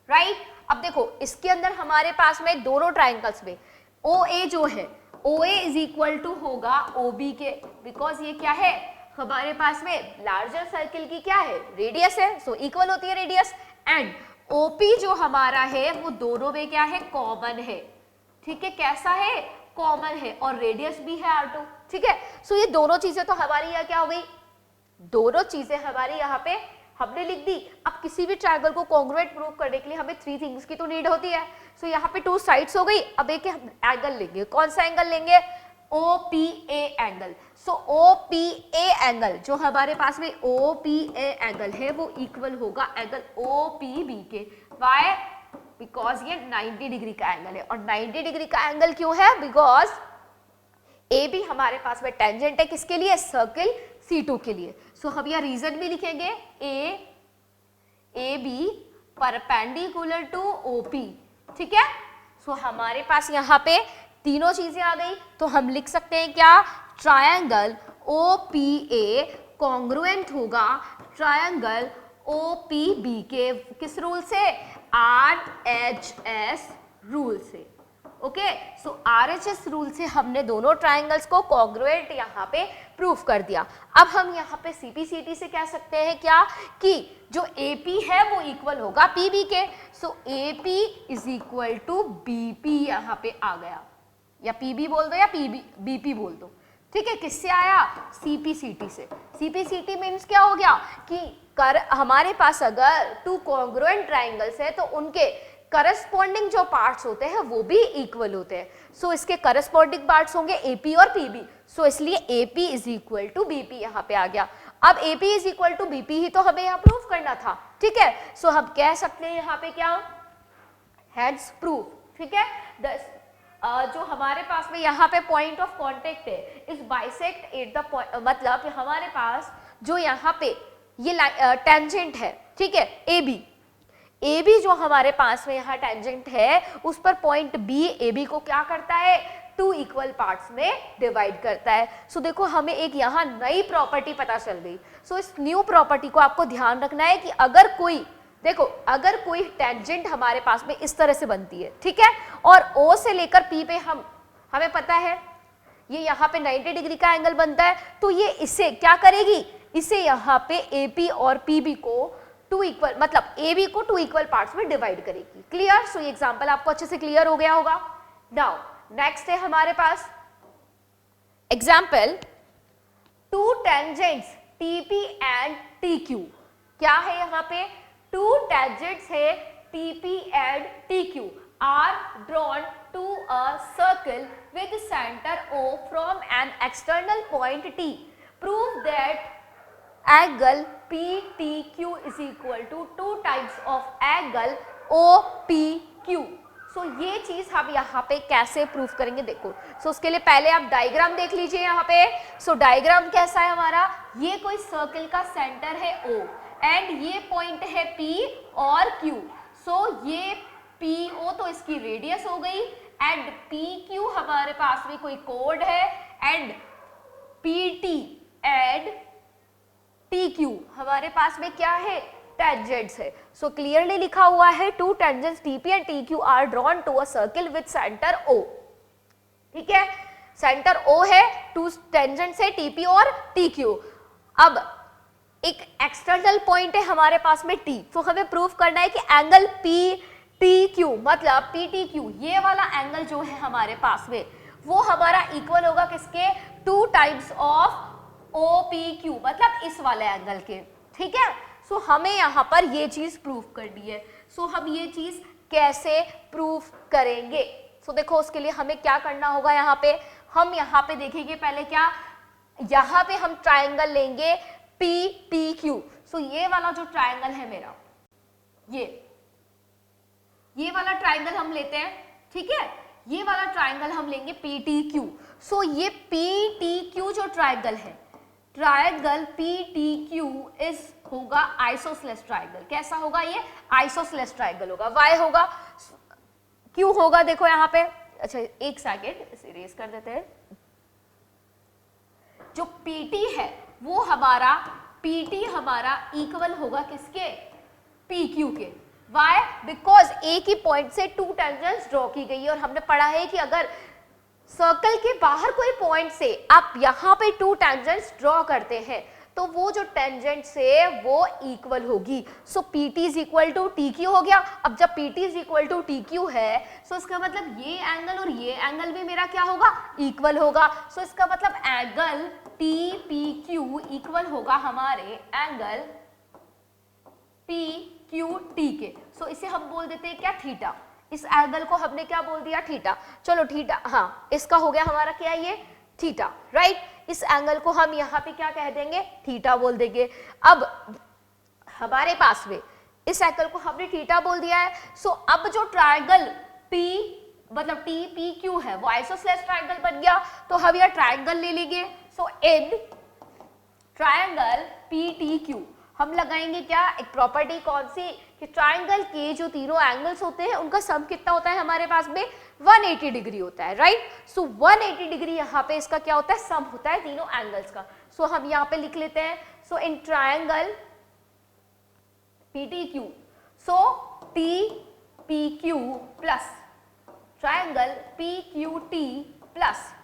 राइट। अब देखो इसके अंदर हमारे पास में दोनों ट्रायंगल्स में ओ ए जो है, ओ ए इज इक्वल टू होगा ओ बी के, बिकॉज ये क्या है हमारे पास में लार्जर सर्किल की क्या है रेडियस है, सो इक्वल होती है रेडियस। एंड ओपी जो हमारा है वो दोनों में क्या है, कॉमन है, ठीक है, कैसा है, कॉमन है, और रेडियस भी है R2, ठीक है। सो ये दोनों चीजें तो हमारी यहाँ क्या हो गई, दोनों चीजें हमारी यहाँ पे हमने लिख दी। अब किसी भी ट्रायंगल को कॉन्ग्रुएंट प्रूव करने के लिए हमें 3 थिंग्स की तो नीड होती है। सो यहाँ पे 2 साइड्स हो गई। अब एक एंगल लेंगे, कौन सा एंगल लेंगे, OPA एंगल। सो OPA एंगल जो हमारे पास में OPA एंगल है वो इक्वल होगा एंगल OPB के। वाई, बिकॉज ये 90 डिग्री का एंगल है। और 90 डिग्री का एंगल क्यों है, बिकॉज AB हमारे पास में टेंजेंट है किसके लिए, सर्किल C2 के लिए। सो हम यहाँ रीजन भी लिखेंगे, AB परपेंडिकुलर टू OP, ठीक है। सो हमारे पास यहाँ पे तीनों चीजें आ गई, तो हम लिख सकते हैं क्या, ट्रायंगल OPA कॉन्ग्रुएंट होगा ट्रायंगल OPB के, किस रूल से, RHS रूल से। ओके, सो RHS रूल से हमने दोनों ट्रायंगल्स को कॉन्ग्रुएंट यहाँ पे प्रूफ कर दिया। अब हम यहाँ पे CPCT से कह सकते हैं क्या, कि जो AP है वो इक्वल होगा PB के। So AP is equal to BP यहाँ पे आ गया, या PB बोल दो या BP बोल दो, ठीक है। किससे आया, CPCT से। CPCT मीन्स क्या हो गया कि हमारे पास अगर 2 कॉन्ग्रुएंट ट्रायंगल्स है तो उनके करस्पॉन्डिंग जो पार्ट्स होते हैं वो भी इक्वल होते हैं। सो इसके करस्पॉन्डिंग पार्ट्स होंगे AP और PB। सो इसलिए AP is equal to BP यहाँ पे आ गया। अब AP is equal to BP ही तो हमें यहाँ प्रूफ करना था, ठीक है। सो हम कह सकते हैं यहाँ पे क्या, हैंस प्रूफ, ठीक है। जो हमारे पास में यहाँ पे पॉइंट ऑफ कॉन्टेक्ट है इस बाइसेक्ट एट द पॉइंट, मतलब हमारे पास जो यहाँ पे ये टेंजेंट है, ठीक है, AB जो हमारे पास में यहाँ टेंजेंट है उस पर पॉइंट B AB को क्या करता है, 2 इक्वल पार्ट्स में डिवाइड करता है। सो देखो हमें एक यहाँ नई प्रॉपर्टी पता चल गई। सो इस न्यू प्रॉपर्टी को आपको ध्यान रखना है कि अगर कोई, देखो अगर कोई टेंजेंट हमारे पास में इस तरह से बनती है, ठीक है, और O से लेकर P पे हमें पता है ये यहाँ पे 90 डिग्री का एंगल बनता है, तो ये इसे क्या करेगी, इसे यहाँ पे AP और PB को 2 इक्वल, मतलब AB को 2 इक्वल पार्ट्स में डिवाइड करेगी। क्लियर। सो ये एग्जांपल आपको अच्छे से क्लियर हो गया होगा। नाउ नेक्स्ट है हमारे पास example, 2 tangents TP and TQ। क्या है यहाँ पे, 2 टेंजेंट्स है TP and TQ are drawn to a circle with center O from an external point T. Prove that angle PTQ is equal to 2 times of angle OPQ. सो ये चीज हम यहाँ पे कैसे प्रूफ करेंगे, देखो। सो उसके लिए पहले आप डायग्राम देख लीजिए यहाँ पे। सो डायग्राम कैसा है हमारा, ये कोई सर्कल का सेंटर है O एंड ये पॉइंट है P और Q। सो ये PO तो इसकी रेडियस हो गई एंड PQ हमारे पास में कोई कोड है एंड PT एंड TQ हमारे पास में क्या है, टेंजेंट्स है। सो क्लियरली लिखा हुआ है 2 tangents TP and TQ are drawn to a circle with centre O, ठीक है। सेंटर O है, 2 टेंजेंट्स है TP और TQ। अब एक एक्सटर्नल पॉइंट है हमारे पास में T, तो हमें प्रूव करना है कि एंगल PTQ मतलब PTQ ये वाला एंगल जो है हमारे पास में वो हमारा इक्वल होगा किसके, 2 टाइम्स ऑफ OPQ मतलब इस वाले एंगल के, ठीक है। सो हमें यहाँ पर ये चीज प्रूव करनी है। सो हम ये चीज कैसे प्रूव करेंगे? सो देखो उसके लिए हमें क्या करना होगा, यहाँ पे हम यहाँ पे देखेंगे पहले क्या, यहाँ पे हम ट्राइंगल लेंगे PTQ। सो ये वाला जो ट्राइंगल है मेरा, ये वाला ट्राइंगल हम लेते हैं, ठीक है, ये वाला ट्राइंगल हम लेंगे PTQ। सो ये PTQ जो ट्राइंगल है, ट्राइंगल PTQ इस होगा आइसोसेलेस ट्राइंगल। कैसा होगा ये? आइसोसेलेस ट्राइंगल होगा। वाई होगा, क्यों होगा देखो यहाँ पे, अच्छा एक सेकेंड इसे इरेज कर देते हैं। जो PT है वो हमारा PT हमारा इक्वल होगा किसके, PQ के। वाई? बिकॉज एक ही पॉइंट से 2 टेंजेंट्स ड्रॉ की गई है और हमने पढ़ा है कि अगर सर्कल के बाहर कोई पॉइंट से आप यहाँ पे 2 टेंजेंट्स ड्रॉ करते हैं तो वो जो टेंजेंट से वो इक्वल होगी। So PT is equal to TQ हो गया। अब जब PT is equal to TQ है सो इसका मतलब ये एंगल और ये एंगल भी मेरा क्या होगा, इक्वल होगा। सो इसका मतलब एंगल TPQ इक्वल होगा हमारे एंगल PQT के। सो इसे हम बोल देते हैं क्या, थीटा। इस एंगल को हमने क्या बोल दिया, थीटा। चलो थीटा, हाँ इसका हो गया हमारा क्या, ये थीटा, राइट। इस एंगल को हम यहाँ पे क्या कह देंगे, थीटा बोल देंगे। अब हमारे पास में इस एंगल को हमने थीटा बोल दिया है। सो अब जो ट्राइंगल P मतलब TPQ है वो आइसोसेलेस ट्राइंगल बन गया। तो हम यहाँ ट्राइंगल ले लेंगे। सो इन ट्राइंगल PTQ हम लगाएंगे क्या, एक प्रॉपर्टी कौन सी, कि ट्राइंगल के जो तीनों एंगल्स होते हैं उनका सम कितना होता है हमारे पास में, 180 डिग्री होता है, राइट। सो 180 डिग्री यहाँ पे इसका क्या होता है, सम होता है तीनों एंगल्स का। सो हम यहाँ पे लिख लेते हैं, so in triangle PTQ, so TPQ plus triangle PQT plus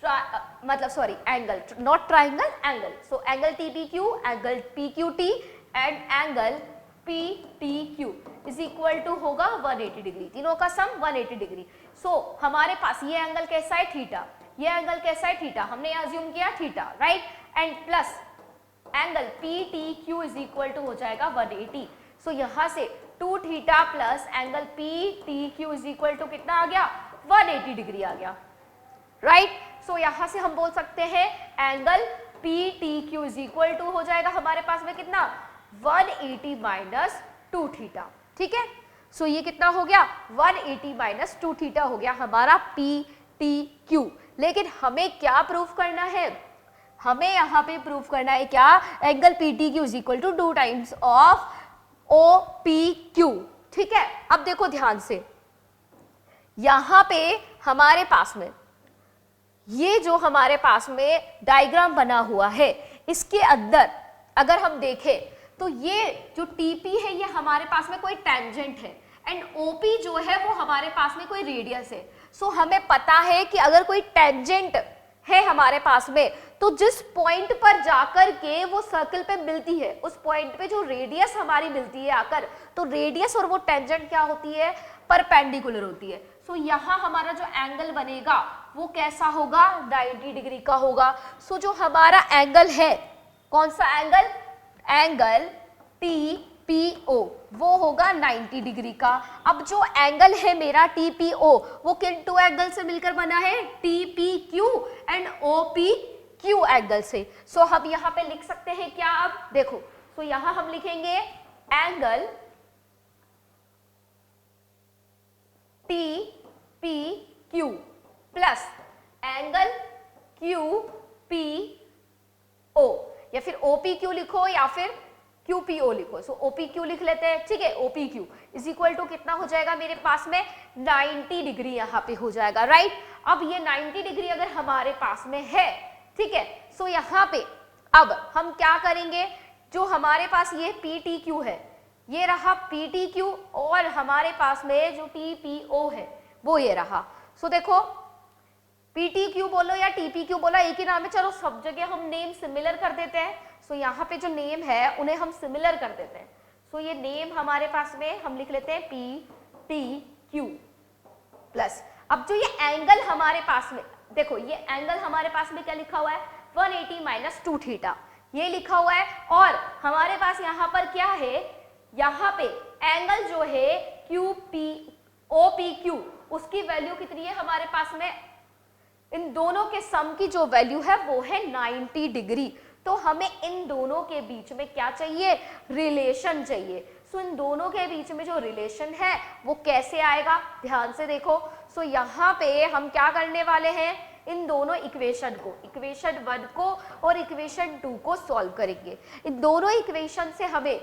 मतलब sorry angle, not triangle, angle. So angle TPQ, angle PQT and angle PTQ is equal to होगा 180 डिग्री, तीनों का सम 180 डिग्री। सो हमारे पास ये एंगल कैसा है, थीटा, ये एंगल कैसा है, थीटा, हमने अज्यूम किया theta, right. And plus angle PTQ is equal to हो जाएगा 180। सो यहाँ से 2 theta plus angle PTQ is equal to कितना आ गया, 180 डिग्री आ गया, राइट। सो यहाँ से हम बोल सकते हैं angle PTQ is equal to हो जाएगा हमारे पास में कितना, 180 माइनस 2 थीटा, ठीक है। सो ये कितना हो गया, 180 माइनस 2 थीटा हो गया हमारा PTQ। लेकिन हमें क्या प्रूफ करना है, हमें यहाँ पे प्रूफ करना है क्या, angle PTQ is equal to 2 times of OPQ, ठीक है। अब देखो ध्यान से, यहाँ पे हमारे पास में ये जो हमारे पास में डायग्राम बना हुआ है इसके अंदर अगर हम देखें तो ये जो TP है ये हमारे पास में कोई टेंजेंट है एंड OP जो है वो हमारे पास में कोई रेडियस है। सो हमें पता है कि अगर कोई टेंजेंट है हमारे पास में तो जिस पॉइंट पर जाकर के वो सर्कल पे मिलती है उस पॉइंट पे जो रेडियस हमारी मिलती है आकर, तो रेडियस और वो टेंजेंट क्या होती है, परपेंडिकुलर होती है। सो यहाँ हमारा जो एंगल बनेगा वो कैसा होगा, 90 डिग्री का होगा। सो जो हमारा एंगल है, कौन सा एंगल, एंगल TPO वो होगा 90 डिग्री का। अब जो एंगल है मेरा TPO वो किन 2 एंगल से मिलकर बना है, TPQ एंड OPQ एंगल से। सो हम यहाँ पे लिख सकते हैं क्या, अब देखो, सो यहाँ हम लिखेंगे angle TPQ plus angle QPO, या फिर OPQ लिखो या फिर QPO लिखो। सो OPQ लिख लेते हैं, ठीक है। OPQ इज इक्वल टू कितना हो जाएगा मेरे पास में, 90 डिग्री यहाँ पे हो जाएगा, राइट। अब ये 90 डिग्री अगर हमारे पास में है, ठीक है। सो यहाँ पे अब हम क्या करेंगे, जो हमारे पास ये PTQ है ये रहा PTQ और हमारे पास में जो TPO है वो ये रहा। सो देखो PTQ बोलो या TPQ बोलो, एक ही नाम है, चलो सब जगह हम नेम सिमिलर कर देते हैं। सो यहाँ पे जो नेम है उन्हें हम सिमिलर कर देते हैं। सो ये नेम हमारे पास में हम लिख लेते हैं PTQ प्लस। अब जो ये एंगल हमारे पास में, देखो ये एंगल हमारे पास में क्या लिखा हुआ है, 180 माइनस 2 थीटा, ये लिखा हुआ है। और हमारे पास यहाँ पर क्या है, यहाँ पे एंगल जो है OPQ, उसकी वैल्यू कितनी है हमारे पास में, इन दोनों के सम की जो वैल्यू है वो है 90 डिग्री। तो हमें इन दोनों के बीच में क्या चाहिए, रिलेशन चाहिए। सो इन दोनों के बीच में जो रिलेशन है वो कैसे आएगा, ध्यान से देखो। सो यहाँ पे हम क्या करने वाले हैं, इन दोनों इक्वेशन को, इक्वेशन 1 को और इक्वेशन 2 को सॉल्व करेंगे। इन दोनों इक्वेशन से हमें,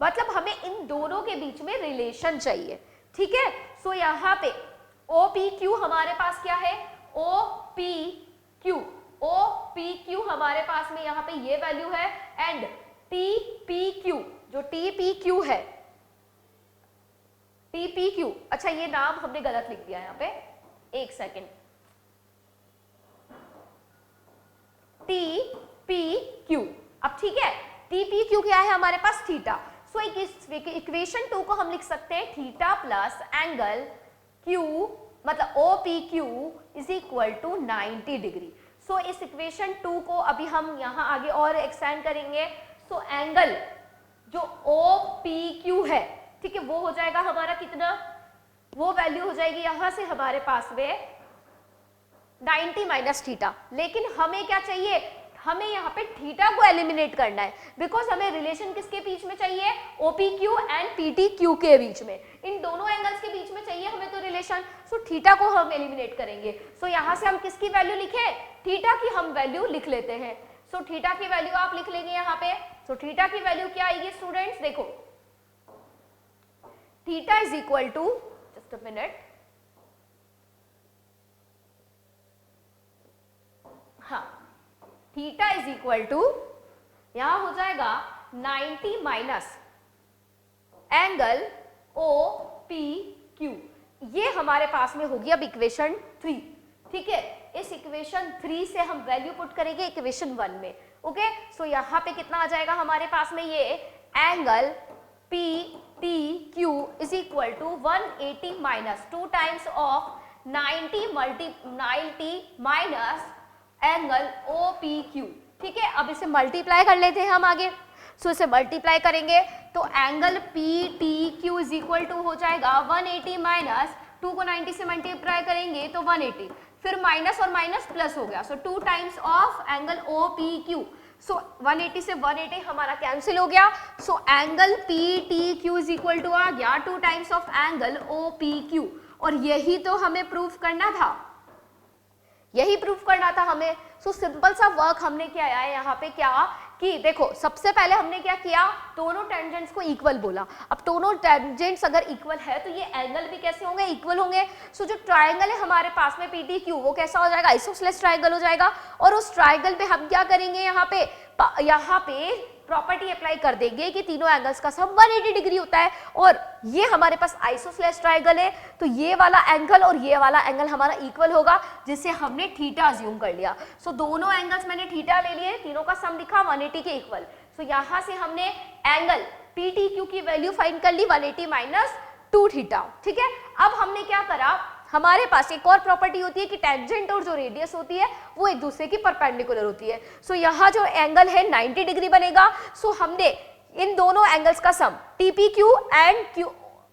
मतलब हमें इन दोनों के बीच में रिलेशन चाहिए, ठीक है। सो यहाँ पे OPQ हमारे पास क्या है, OPQ हमारे पास में यहाँ पे ये वैल्यू है, एंड TPQ, जो TPQ है, TPQ, अच्छा ये नाम हमने गलत लिख दिया यहाँ पे, एक सेकेंड, TPQ, अब ठीक है, TPQ क्या है हमारे पास, थीटा। सो इक्वेशन 2 को हम लिख सकते हैं थीटा प्लस एंगल Q, मतलब OPQ is equal to 90 degree. So इस इक्वेशन 2 को अभी हम यहाँ आगे और एक्सटेंड करेंगे। सो एंगल जो OPQ है, ठीक है, वो हो जाएगा हमारा कितना, वो वैल्यू हो जाएगी यहाँ से हमारे पास में 90 माइनस थीटा। लेकिन हमें क्या चाहिए, हमें यहाँ पे थीटा को एलिमिनेट करना है, बिकॉज हमें रिलेशन किसके बीच में चाहिए, OPQ एंड PTQ के बीच में, इन दोनों एंगल्स के बीच में चाहिए हमें तो रिलेशन। सो थीटा को हम एलिमिनेट करेंगे। सो यहाँ से हम किसकी वैल्यू लिखे, थीटा की हम वैल्यू लिख लेते हैं। सो थीटा की वैल्यू आप लिख लेंगे यहाँ पे। सो थीटा की वैल्यू क्या आएगी स्टूडेंट्स, देखो theta is equal to, just a minute, हाँ, थीटा इज इक्वल टू यहां हो जाएगा 90 माइनस एंगल OPQ, ये हमारे पास में होगी अब इक्वेशन 3, ठीक है। इस इक्वेशन 3 से हम वैल्यू पुट करेंगे इक्वेशन 1 में, ओके। सो यहाँ पे कितना आ जाएगा हमारे पास में, ये angle PTQ is equal to 180 minus 2 times of 90 minus angle OPQ, ठीक है। अब इसे मल्टीप्लाई कर लेते हैं हम आगे। सो इसे मल्टीप्लाई करेंगे तो angle PTQ is equal to हो जाएगा 180 माइनस 2 को 90 से मल्टीप्लाई करेंगे तो 180, फिर माइनस और माइनस प्लस हो गया। So 2 times of angle OPQ। So 180 से 180 हमारा कैंसिल हो गया। So angle PTQ is equal to आ गया 2 टाइम्स ऑफ एंगल OPQ। और यही तो हमें प्रूफ करना था, यही प्रूफ करना था हमें। सो सिंपल सा वर्क हमने किया है यहाँ पे, क्या कि देखो सबसे पहले हमने क्या किया, दोनों टेंजेंट्स को इक्वल बोला। अब दोनों टेंजेंट्स अगर इक्वल है तो ये एंगल भी कैसे होंगे, इक्वल होंगे। सो जो ट्राइंगल है हमारे पास में PTQ, वो कैसा हो जाएगा, आइसोसेलेस ट्राइंगल हो जाएगा। और उस ट्राइंगल पे हम क्या करेंगे, यहाँ पे प्रॉपर्टी अप्लाई कर देंगे कि तीनों एंगल्स का सम 180 डिग्री होता है। और ये हमारे पास आइसोसेलेस ट्राइंगल है, तो ये वाला एंगल और ये वाला एंगल हमारा इक्वल होगा, जिससे हमने थीटा अज्यूम कर लिया। सो दोनों एंगल्स मैंने थीटा ले लिए, तीनों का सम लिखा 180 के इक्वल। सो यहाँ से हमने एंगल PTQ की वैल्यू फाइंड कर ली 180 माइनस 2 थीटा, ठीक है। अब हमने क्या करा, हमारे पास एक और प्रॉपर्टी होती है कि टेंजेंट और जो रेडियस होती है वो एक दूसरे की परपेंडिकुलर होती है। सो यहाँ जो एंगल है 90 डिग्री बनेगा। सो हमने इन दोनों एंगल्स का सम TPQ एंड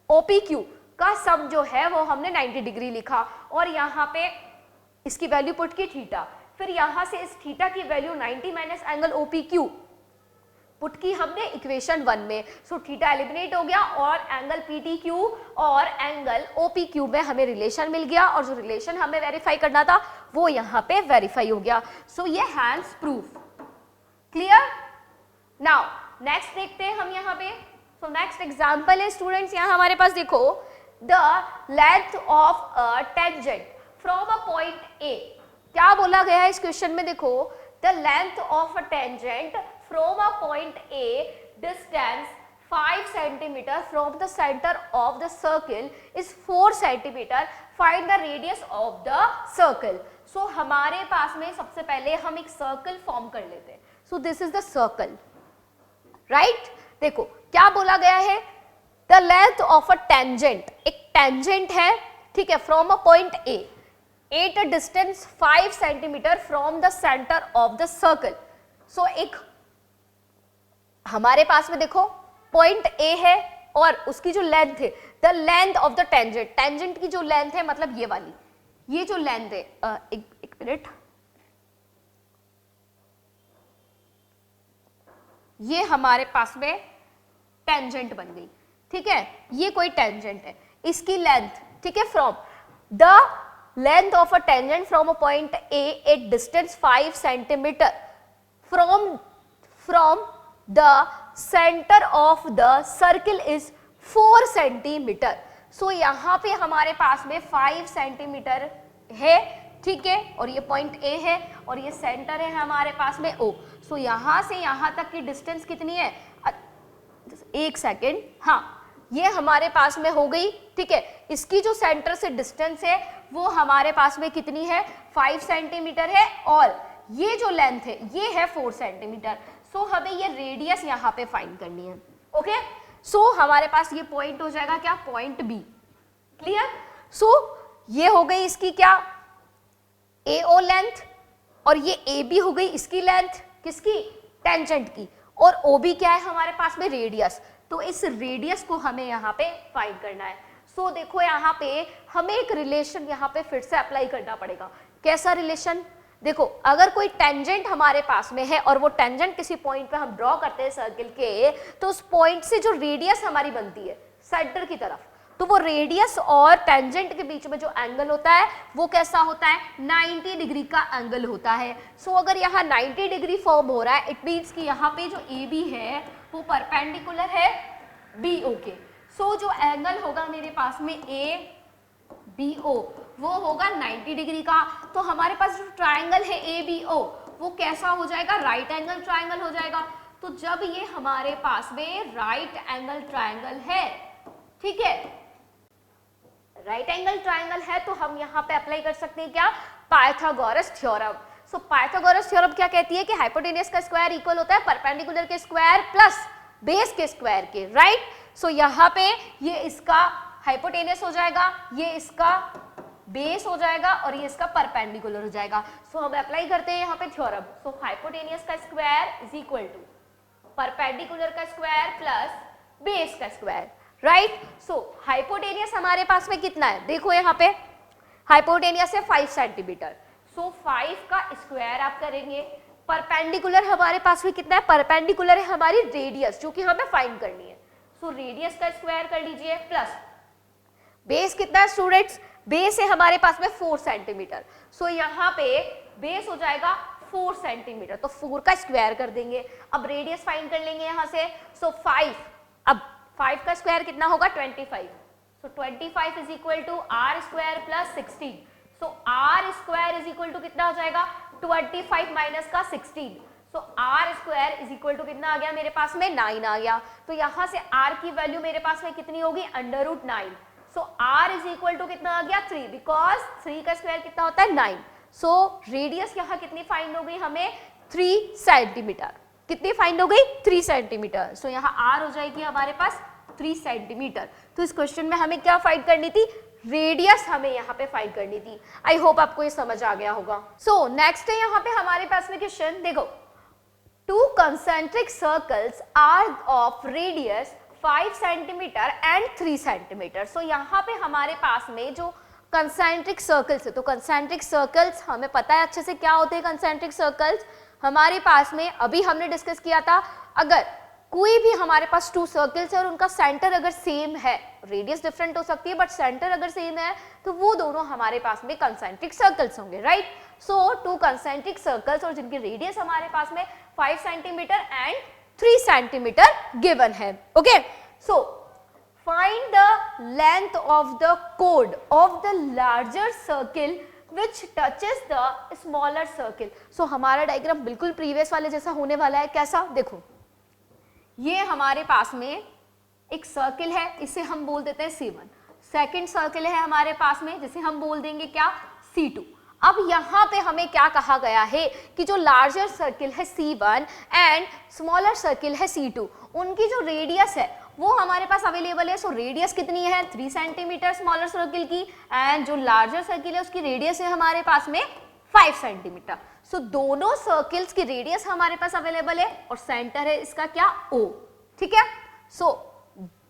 OPQ का सम जो है वो हमने 90 डिग्री लिखा, और यहाँ पे इसकी वैल्यू पुट की थीटा। फिर यहाँ से इस थीटा की value 90 minus angle OPQ put की हमने इक्वेशन 1 में। सो थीटा एलिमिनेट हो गया और एंगल PTQ और एंगल OPQ में हमें रिलेशन मिल गया, और जो रिलेशन हमें वेरीफाई करना था वो यहाँ पे वेरीफाई हो गया। सो ये hands proof, clear. Now next देखते हैं हम यहाँ पे। सो नेक्स्ट एग्जांपल है स्टूडेंट्स, यहाँ हमारे पास देखो, the length of a tangent from a point A। क्या बोला गया है इस क्वेश्चन में, देखो the length of a tangent from a point A, distance 5 centimeter from the center of the circle is 4 centimeter. Find the radius of the circle. So हमारे पास में सबसे पहले हम एक सर्कल फॉर्म कर लेते हैं. So this is the circle, right? देखो क्या बोला गया है, the length of a tangent, एक टेंजेंट है, ठीक है, from a point A at a distance 5 centimetre from the centre of the circle. So एक हमारे पास में देखो पॉइंट ए है और उसकी जो लेंथ है, the length of the tangent, tangent की जो लेंथ है मतलब ये वाली, ये जो लेंथ है, एक मिनट, ये हमारे पास में टेंजेंट बन गई, ठीक है, ये कोई टेंजेंट है, इसकी लेंथ, ठीक है, from the length of a tangent from a point A at distance 5 centimetre from the centre of the circle is 4 centimetre. So यहां पे हमारे पास में 5 सेंटीमीटर है, ठीक है, और ये पॉइंट ए है और ये सेंटर है हमारे पास में ओ. सो यहां से यहां तक की डिस्टेंस कितनी है, एक सेकेंड, हाँ, ये हमारे पास में हो गई, ठीक है, इसकी जो सेंटर से डिस्टेंस है वो हमारे पास में कितनी है, 5 सेंटीमीटर है और ये जो लेंथ है ये है 4 सेंटीमीटर. सो हमें ये रेडियस यहाँ पे फाइंड करनी है. ओके, सो हमारे पास ये पॉइंट हो जाएगा क्या, पॉइंट बी. क्लियर? सो ये हो गई इसकी क्या, AO लेंथ, और ये AB हो गई इसकी लेंथ, किसकी, टेंजेंट की, और OB क्या है हमारे पास में, रेडियस. तो इस रेडियस को हमें यहाँ पे फाइंड करना है. सो देखो यहाँ पे हमें एक रिलेशन यहाँ पे फिर से अप्लाई करना पड़ेगा. कैसा रिलेशन, देखो अगर कोई टेंजेंट हमारे पास में है और वो टेंजेंट किसी पॉइंट पे हम ड्रॉ करते हैं सर्किल के, तो उस पॉइंट से जो रेडियस हमारी बनती है सेंटर की तरफ, तो वो रेडियस और टेंजेंट के बीच में जो एंगल होता है वो कैसा होता है, 90 डिग्री का एंगल होता है. सो अगर यहाँ 90 डिग्री फॉर्म हो रहा है, इट मीन्स कि यहाँ पे जो AB है वो परपेंडिकुलर है BO के. सो जो एंगल होगा मेरे पास में ABO वो होगा 90 डिग्री का. तो हमारे पास जो ट्राइंगल है ABO वो कैसा हो जाएगा, राइट एंगल ट्राइंगल हो जाएगा. तो जब ये हमारे पास में राइट एंगल ट्राइंगल है, ठीक है, राइट एंगल ट्राइंगल है, तो हम यहाँ पे अप्लाई कर सकते हैं क्या, पाइथागोरस थ्योरम. सो पाइथागोरस थ्योरम क्या कहती है कि हाइपोटेन्यूज का स्क्वायर इक्वल होता है परपेंडिकुलर के स्क्वायर प्लस बेस के स्क्वायर के, राइट. सो यहाँ पे ये इसका हाइपोटेन्यूज हो जाएगा, ये इसका बेस हो जाएगा और ये इसका परपेंडिकुलर हो जाएगा. सो हम अप्लाई करते हैं यहाँ पे थ्योरम. सो हाइपोटेन्यूज का square is equal to perpendicular का स्क्वायर प्लस बेस का स्क्वायर, राइट. सो हाइपोटेन्यूज हमारे पास में कितना है, देखो यहाँ पे हाइपोटेन्यूज है 5 सेंटीमीटर. सो 5 का स्क्वायर आप करेंगे, परपेंडिकुलर हमारे पास में कितना है, परपेंडिकुलर है हमारी रेडियस जो कि हमें फाइंड करनी है. सो रेडियस का स्क्वायर कर लीजिए प्लस बेस कितना है स्टूडेंट्स, बेस है हमारे पास में 4 सेंटीमीटर. सो यहाँ पे बेस हो जाएगा 4 सेंटीमीटर, तो 4 का स्क्वायर कर देंगे. अब रेडियस फाइंड कर लेंगे यहाँ से. सो 5, अब 5 का स्क्वायर कितना होगा, 25. So 25 is equal to r square plus 16. So r square is equal to कितना हो जाएगा, 25 माइनस का 16. So r square is equal to कितना आ गया मेरे पास में, 9 आ गया. तो यहाँ से आर की वैल्यू मेरे पास में कितनी होगी, √9. सो आर इज इक्वल टू कितना आ गया, 3, बिकॉज 3 का स्क्वायर कितना होता है, 9. सो रेडियस यहाँ कितनी फाइंड हो गई हमें, 3 सेंटीमीटर. कितनी फाइंड हो गई, 3 सेंटीमीटर. सो यहाँ आर हो जाएगी हमारे पास 3 सेंटीमीटर. तो इस क्वेश्चन में हमें क्या फाइंड करनी थी, रेडियस हमें यहाँ पे फाइंड करनी थी. आई होप आपको ये समझ आ गया होगा. सो नेक्स्ट है यहाँ पे हमारे पास में क्वेश्चन, देखो 2 concentric circles are of radius 5 centimeter and 3 centimeter. So यहाँ पे हमारे पास में जो concentric circles है, तो concentric circles हमें पता है अच्छे से क्या होते हैं concentric circles. हमारे पास में अभी हमने डिस्कस किया था, अगर कोई भी हमारे पास 2 सर्कल्स है और उनका सेंटर अगर सेम है, रेडियस डिफरेंट हो सकती है बट सेंटर अगर सेम है, तो वो दोनों हमारे पास में कंसेंट्रिक सर्कल्स होंगे, राइट. सो 2 कंसेंट्रिक सर्कल्स और जिनकी रेडियस हमारे पास में 5 सेंटीमीटर एंड 3 सेंटीमीटर गिवन है. Okay, so find the length of the code of the larger circle which touches the smaller circle. सो हमारा डायग्राम बिल्कुल प्रीवियस वाले जैसा होने वाला है. कैसा, देखो ये हमारे पास में एक सर्किल है, इसे हम बोल देते हैं C1, सेकंड सर्किल है हमारे पास में जिसे हम बोल देंगे क्या, C2। अब यहाँ पे हमें क्या कहा गया है कि जो लार्जर सर्किल है C1 एंड स्मॉलर सर्किल है C2, उनकी जो रेडियस है वो हमारे पास अवेलेबल है। सो रेडियस कितनी है, 3 सेंटीमीटर स्मॉलर सर्किल की, एंड जो लार्जर सर्किल है उसकी रेडियस है हमारे पास में 5 सेंटीमीटर। सो दोनों सर्किल्स की रेडियस हमारे पास अवेलेबल है और सेंटर है इसका क्या, O, ठीक है। सो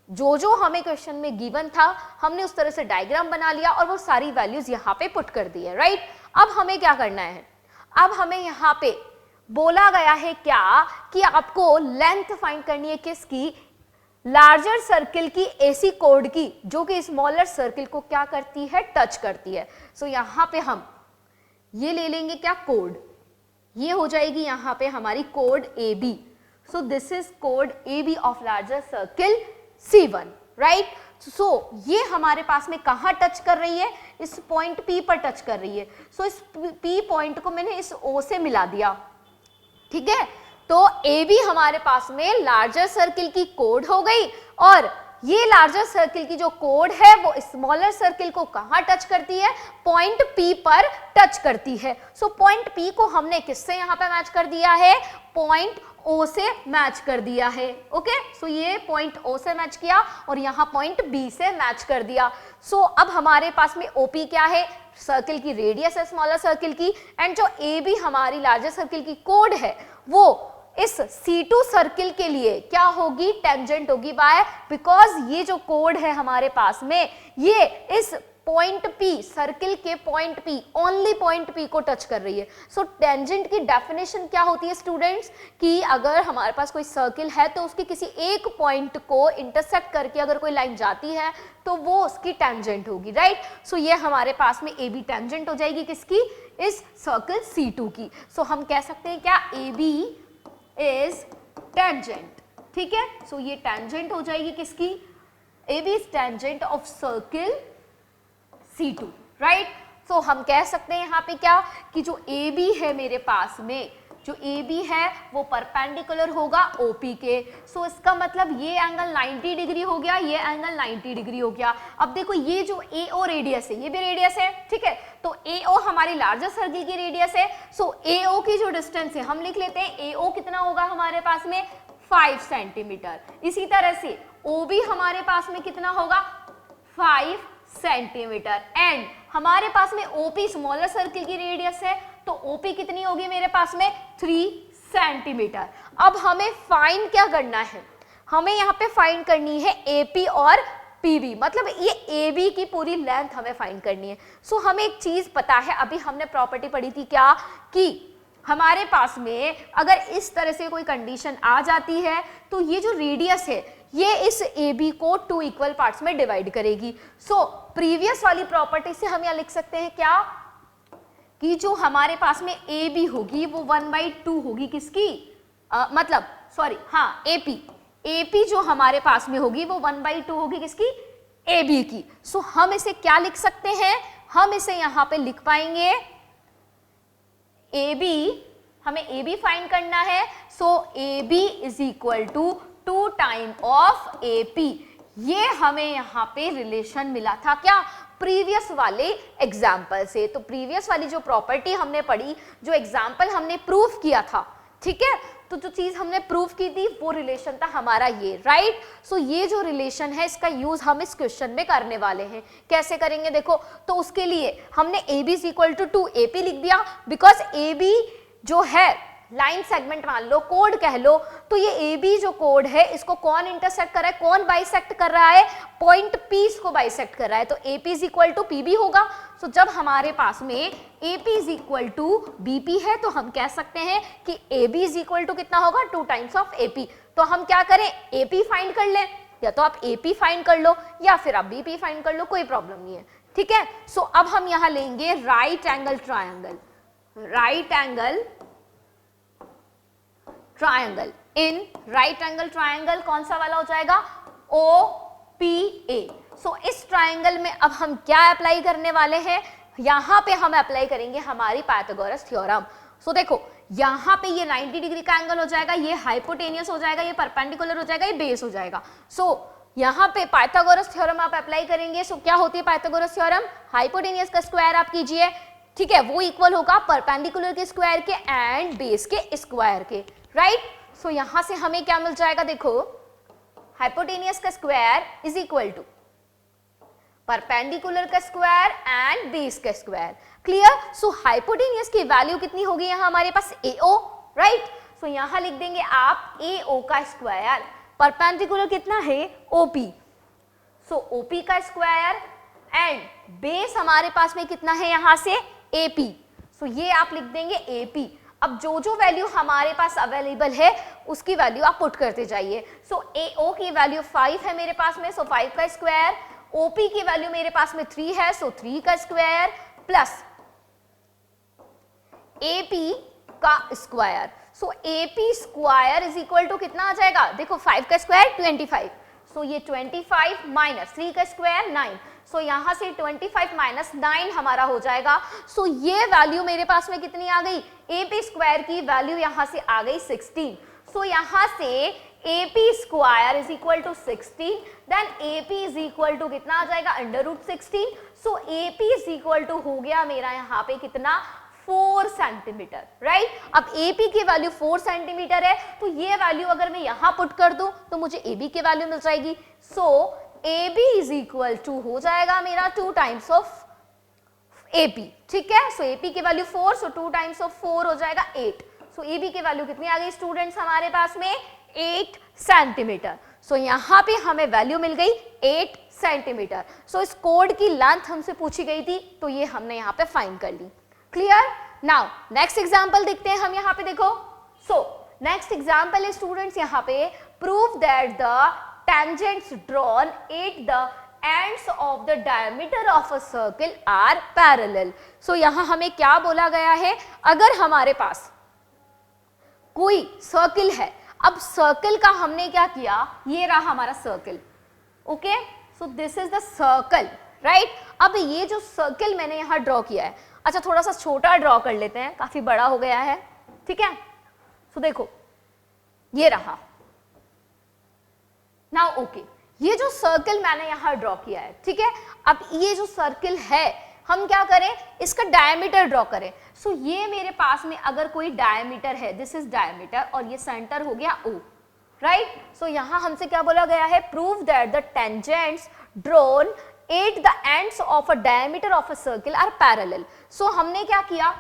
जो हमें क्वेश्चन में गिवन था हमने उस तरह से डायग्राम बना लिया और वो सारी वैल्यूज यहाँ पे पुट कर दी है, राइट। अब हमें क्या करना है, अब हमें यहाँ पे बोला गया है क्या कि आपको लेंथ फाइंड करनी है किसकी, लार्जर सर्किल की AC कोड की, जो कि स्मॉलर सर्किल को क्या करती है, टच करती है। सो यहाँ पे हम ये ले लेंगे क्या, कोड, ये हो जाएगी यहाँ पे हमारी कोड AB। सो दिस इज कोड AB of larger circle C1, right. So ये हमारे पास में कहाँ टच कर रही है, इस पॉइंट P पर टच कर रही है। सो इस P पॉइंट को मैंने इस O से मिला दिया, ठीक है। तो AB हमारे पास में लार्जर सर्किल की कोड हो गई और ये लार्जर सर्किल की जो कोड है वो स्मॉलर सर्किल को कहाँ टच करती है, पॉइंट P पर टच करती है। सो पॉइंट P को हमने किससे यहाँ पे मैच कर दिया है, पॉइंट O से मैच कर दिया है, ओके। सो ये पॉइंट O से मैच किया और यहाँ पॉइंट B से मैच कर दिया। सो अब हमारे पास में OP क्या है, सर्किल की रेडियस है स्मॉलर सर्किल की, एंड जो AB हमारी लार्जर सर्किल की कोड है वो इस C2 सर्किल के लिए क्या होगी, टेंजेंट होगी, बाय बिकॉज ये जो कोड है हमारे पास में ये इस पॉइंट P, सर्किल के point P, only point P को टच कर रही है। सो टेंजेंट की डेफिनेशन क्या होती है स्टूडेंट्स, कि अगर हमारे पास कोई सर्किल है तो उसके किसी एक पॉइंट को इंटरसेक्ट करके अगर कोई लाइन जाती है तो वो उसकी टेंजेंट होगी, राइट। सो ये हमारे पास में AB टेंजेंट हो जाएगी किसकी, इस सर्किल C2 की। सो हम कह सकते हैं क्या, AB इज टेंजेंट, ठीक है। सो ये टेंजेंट हो जाएगी किसकी, AB is tangent of circle C2, right. So हम कह सकते हैं यहाँ पे क्या, कि जो AB है मेरे पास में, जो AB है वो परपेंडिकुलर होगा OP के। सो इसका मतलब ये एंगल 90 डिग्री हो गया, ये एंगल 90 डिग्री हो गया। अब देखो ये जो AO रेडियस है, ये भी रेडियस है, ठीक है। तो AO हमारी लार्जर सर्किल की रेडियस है। सो AO की जो डिस्टेंस है हम लिख लेते हैं, AO कितना होगा हमारे पास में, 5 सेंटीमीटर। इसी तरह से OB हमारे पास में कितना होगा, 5 सेंटीमीटर, एंड हमारे पास में OP स्मॉलर सर्किल की रेडियस है, तो OP कितनी होगी मेरे पास में, 3 सेंटीमीटर। अब हमें फाइंड क्या करना है, हमें यहाँ पे फाइंड करनी है AP और PB, मतलब ये AB की पूरी लेंथ हमें फाइंड करनी है। सो हमें एक चीज पता है, अभी हमने प्रॉपर्टी पढ़ी थी क्या, कि हमारे पास में अगर इस तरह से कोई कंडीशन आ जाती है तो ये जो रेडियस है ये इस AB को 2 इक्वल पार्ट्स में डिवाइड करेगी। सो प्रीवियस वाली प्रॉपर्टी से हम यहाँ लिख सकते हैं क्या, कि जो हमारे पास में AB होगी वो 1/2 होगी किसकी, मतलब सॉरी, हाँ AP जो हमारे पास में होगी वो 1/2 होगी किसकी, AB की। सो हम इसे क्या लिख सकते हैं, हम इसे यहाँ पे लिख पाएंगे AB, हमें AB फाइंड करना है। So AB is equal to 2 time of AP। ये हमें यहाँ पे रिलेशन मिला था क्या, प्रीवियस वाले एग्जाम्पल से। तो प्रीवियस वाली जो प्रॉपर्टी हमने पढ़ी, जो एग्जाम्पल हमने प्रूफ किया था, ठीक है, तो जो चीज हमने प्रूफ की थी वो रिलेशन था हमारा ये, राइट। सो ये जो रिलेशन है इसका यूज हम इस क्वेश्चन में करने वाले हैं। कैसे करेंगे देखो, तो उसके लिए हमने AB is equal to 2AP लिख दिया, बिकॉज AB जो है लाइन सेगमेंट मान लो, कोड कह लो, तो ये AB जो कोड है इसको कौन इंटरसेक्ट कर रहा है, कौन बाइसेक्ट कर रहा है, पॉइंट P इसको बाइसेक्ट कर रहा है, तो AP is equal to PB होगा। सो जब हमारे पास में AP is equal to BP है तो हम कह सकते हैं कि AB इज इक्वल टू कितना होगा, 2 टाइम्स ऑफ AP। तो हम क्या करें, AP फाइंड कर लें, या तो आप AP फाइंड कर लो या फिर आप BP फाइंड कर लो, कोई प्रॉब्लम नहीं है, ठीक है। सो अब हम यहाँ लेंगे right angle triangle, right angle triangle. In right angle triangle कौन सा वाला हो जाएगा, OPA। सो इस ट्रायंगल में अब हम क्या अप्लाई करने वाले हैं, यहाँ पे हम अप्लाई करेंगे हमारी पाइथागोरस थ्योरम। सो देखो यहाँ पे ये 90 डिग्री का एंगल हो जाएगा, ये हाइपोटेनियस हो जाएगा, ये परपेंडिकुलर हो जाएगा, ये बेस हो जाएगा। सो यहाँ पे पाइथागोरस थ्योरम आप अप्लाई करेंगे, सो क्या होती है पाइथागोरस थ्योरम, हाइपोटेनियस का स्क्वायर आप कीजिए, ठीक है, वो इक्वल होगा परपेंडिकुलर के स्क्वायर के एंड बेस के स्क्वायर के, राइट। सो यहां से हमें क्या मिल जाएगा, देखो हाइपोटेनियस का square is equal to perpendicular का स्क्वायर एंड बेस का स्क्वायर, क्लियर। सो हाइपोटेनियस की वैल्यू कितनी होगी यहाँ हमारे पास AO, राइट। सो यहां लिख देंगे आप AO का स्क्वायर, परपेंडिकुलर कितना है OP, सो OP का स्क्वायर एंड बेस हमारे पास में कितना है यहाँ से AP, सो ये आप लिख देंगे AP। अब जो जो वैल्यू हमारे पास अवेलेबल है उसकी वैल्यू आप पुट करते जाइए। सो AO की वैल्यू 5 है मेरे पास में, सो 5 का स्क्वायर, OP की वैल्यू मेरे पास में 3 है, सो 3 का स्क्वायर प्लस AP का square, so AP square is equal to कितना आ जाएगा, देखो 5 का स्क्वायर 25, सो ये 25 माइनस 3 का स्क्वायर 9, सो यहां से 25 माइनस 9 हमारा हो जाएगा। सो ये वैल्यू मेरे पास में कितनी आ गई, AP स्क्वायर की वैल्यू यहां से आ गई 16, सो यहां से AP square is equal to 16, then AP is equal to कितना आ जाएगा √16, so AP is equal to हो गया मेरा यहाँ पे कितना 4 सेंटीमीटर, राइट। अब AP की वैल्यू 4 सेंटीमीटर है, तो ये वैल्यू अगर मैं यहां पुट कर दूं तो मुझे AB की वैल्यू मिल जाएगी, सो AB इज इक्वल टू हो जाएगा मेरा 2 टाइम्स ऑफ AP, ठीक है। सो AP की वैल्यू 4, सो 2 टाइम्स ऑफ 4 हो जाएगा 8, सो AB की वैल्यू कितनी आ गई स्टूडेंट्स हमारे पास में 8 सेंटीमीटर। सो यहाँ पे हमें वैल्यू मिल गई 8 सेंटीमीटर। सो इस कोड की लेंथ हमसे पूछी गई थी, तो ये हमने यहाँ पे फाइंड कर ली, क्लियर। नाउ नेक्स्ट एग्जांपल देखते हैं हम यहाँ पे, देखो। सो नेक्स्ट एग्जांपल है स्टूडेंट्स यहाँ पे, prove that the tangents drawn at the ends of the diameter of a circle are parallel। सो यहाँ हमें क्या बोला गया है, अगर हमारे पास कोई सर्किल है, अब सर्किल का हमने क्या किया, ये रहा हमारा circle, okay, so this is the circle, right. अब ये जो सर्किल मैंने यहाँ ड्रॉ किया है, अच्छा थोड़ा सा छोटा ड्रॉ कर लेते हैं, काफी बड़ा हो गया है, ठीक है। सो देखो ये रहा, नाउ ओके, ये जो सर्किल मैंने यहां ड्रॉ किया है, ठीक है। अब ये जो सर्किल है हम क्या करें, इसका डायमीटर ड्रॉ करें। सो ये मेरे पास में अगर कोई डायमीटर है, दिस इज डायमीटर, और ये सेंटर हो गया O, राइट। सो यहां हमसे क्या बोला गया है, prove that the tangents drawn at the ends of a diameter of a circle are parallel. So हमने क्या किया,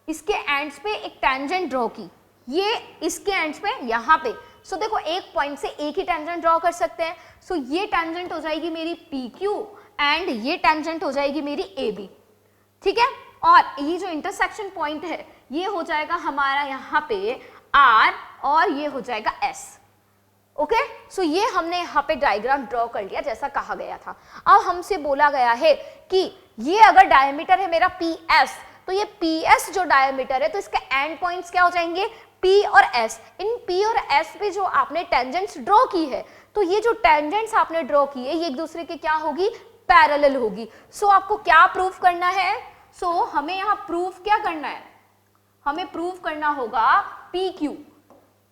इसके एंड्स पे एक टेंजेंट ड्रॉ की, ये इसके एंड्स पे यहाँ पे, सो देखो एक पॉइंट से एक ही टेंजेंट ड्रॉ कर सकते हैं। सो ये टेंजेंट हो जाएगी मेरी PQ एंड ये टेंजेंट हो जाएगी मेरी AB, ठीक है। और ये जो इंटरसेक्शन पॉइंट है ये हो जाएगा हमारा यहाँ पे R और ये हो जाएगा S, ओके। सो ये हमने यहाँ पे डायग्राम ड्रॉ कर लिया जैसा कहा गया था। अब हमसे बोला गया है कि ये अगर डायमीटर है मेरा PS, तो ये PS जो डायमीटर है तो इसके एंड पॉइंट्स क्या हो जाएंगे P और S। इन P और S पे जो आपने टेंजेंट्स ड्रॉ की है, तो ये जो टेंजेंट्स आपने ड्रॉ की है ये एक दूसरे के क्या होगी, पैरेलल होगी। सो आपको क्या प्रूफ करना है, सो हमें यहाँ प्रूफ क्या करना है, हमें प्रूफ करना होगा PQ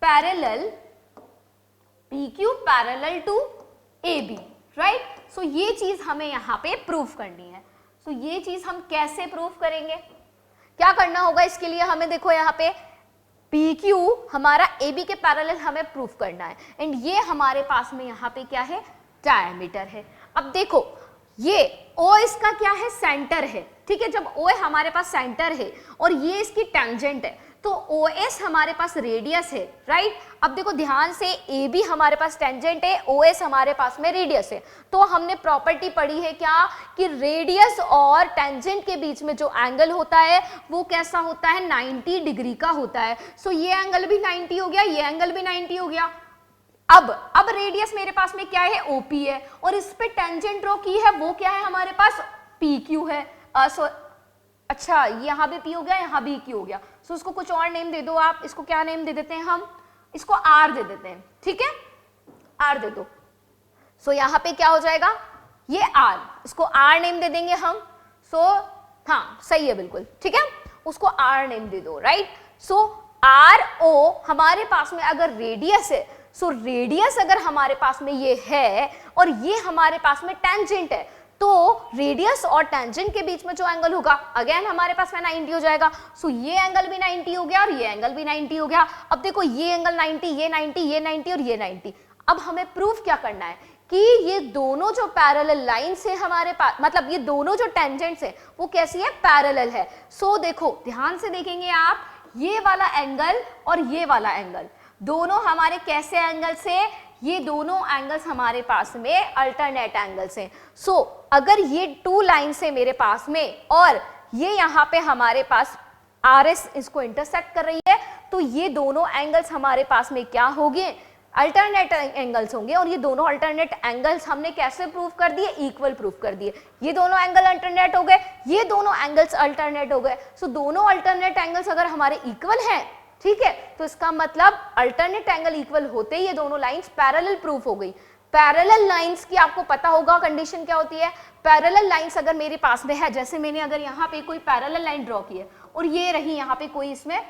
parallel to AB, right. So ये चीज हमें यहाँ पे प्रूफ करनी है। सो ये चीज हम कैसे प्रूफ करेंगे, क्या करना होगा इसके लिए, हमें देखो यहाँ पे PQ हमारा AB के पैरेलल हमें प्रूफ करना है, एंड ये हमारे पास में यहाँ पे क्या है, डायमीटर है। अब देखो ये O इसका क्या है, सेंटर है, ठीक है। जब O हमारे पास सेंटर है और ये इसकी टेंजेंट है, तो OS हमारे पास रेडियस है, राइट। अब देखो ध्यान से, AB हमारे पास टेंजेंट है, OS हमारे पास में रेडियस है, तो हमने प्रॉपर्टी पढ़ी है क्या, कि रेडियस और टेंजेंट के बीच में जो एंगल होता है वो कैसा होता है, 90 डिग्री का होता है। सो ये एंगल भी 90 हो गया, ये एंगल भी 90 हो गया। अब रेडियस मेरे पास में क्या है, OP है, और इस पे टेंजेंट ड्रॉ की है वो क्या है हमारे पास, PQ है। अच्छा यहाँ भी P हो गया, यहाँ भी Q हो गया। सो इसको कुछ और नेम दे दो आप, इसको क्या नेम दे देते हैं हम, इसको R दे देते हैं, ठीक है, R दे दो। सो यहाँ पे क्या हो जाएगा, ये R, इसको R नेम दे देंगे हम। सो हाँ सही है बिल्कुल, ठीक है, उसको R नेम दे दो, राइट। सो RO हमारे पास में अगर रेडियस है सो रेडियस अगर हमारे पास में ये है और ये हमारे पास में टेंजेंट है, तो रेडियस और टेंजेंट के बीच में जो एंगल होगा अगेन हमारे पास में 90 हो जाएगा। सो ये एंगल भी 90 हो गया और ये एंगल भी 90 हो गया। अब देखो ये एंगल 90, ये 90, ये 90 और ये 90। अब हमें प्रूफ क्या करना है कि ये दोनों जो पैरेलल लाइंस है हमारे पास, मतलब ये दोनों जो टेंजेंट्स है वो कैसी है, पैरेलल है। सो देखो ध्यान से देखेंगे आप, ये वाला एंगल और ये वाला एंगल दोनों हमारे कैसे एंगल्स है, ये दोनों एंगल्स हमारे पास में अल्टरनेट एंगल्स हैं। सो अगर ये टू लाइन्स है मेरे पास में और ये यहाँ पे हमारे पास RS इसको इंटरसेक्ट कर रही है, तो ये दोनों एंगल्स हमारे पास में क्या होंगे, अल्टरनेट एंगल्स होंगे। और ये दोनों अल्टरनेट एंगल्स हमने कैसे प्रूव कर दिए, इक्वल प्रूव कर दिए। ये दोनों एंगल अल्टरनेट हो गए, ये दोनों एंगल्स अल्टरनेट हो गए। सो दोनों अल्टरनेट एंगल्स अगर हमारे इक्वल हैं, ठीक है, तो इसका मतलब अल्टरनेट एंगल इक्वल होते ही ये दोनों लाइंस पैरेलल प्रूफ हो गई। पैरेलल लाइंस की आपको पता होगा कंडीशन क्या होती है। पैरेलल लाइंस अगर मेरे पास में है, जैसे मैंने अगर यहाँ पे कोई पैरेलल लाइन ड्रॉ की है और ये रही यहाँ पे कोई इसमें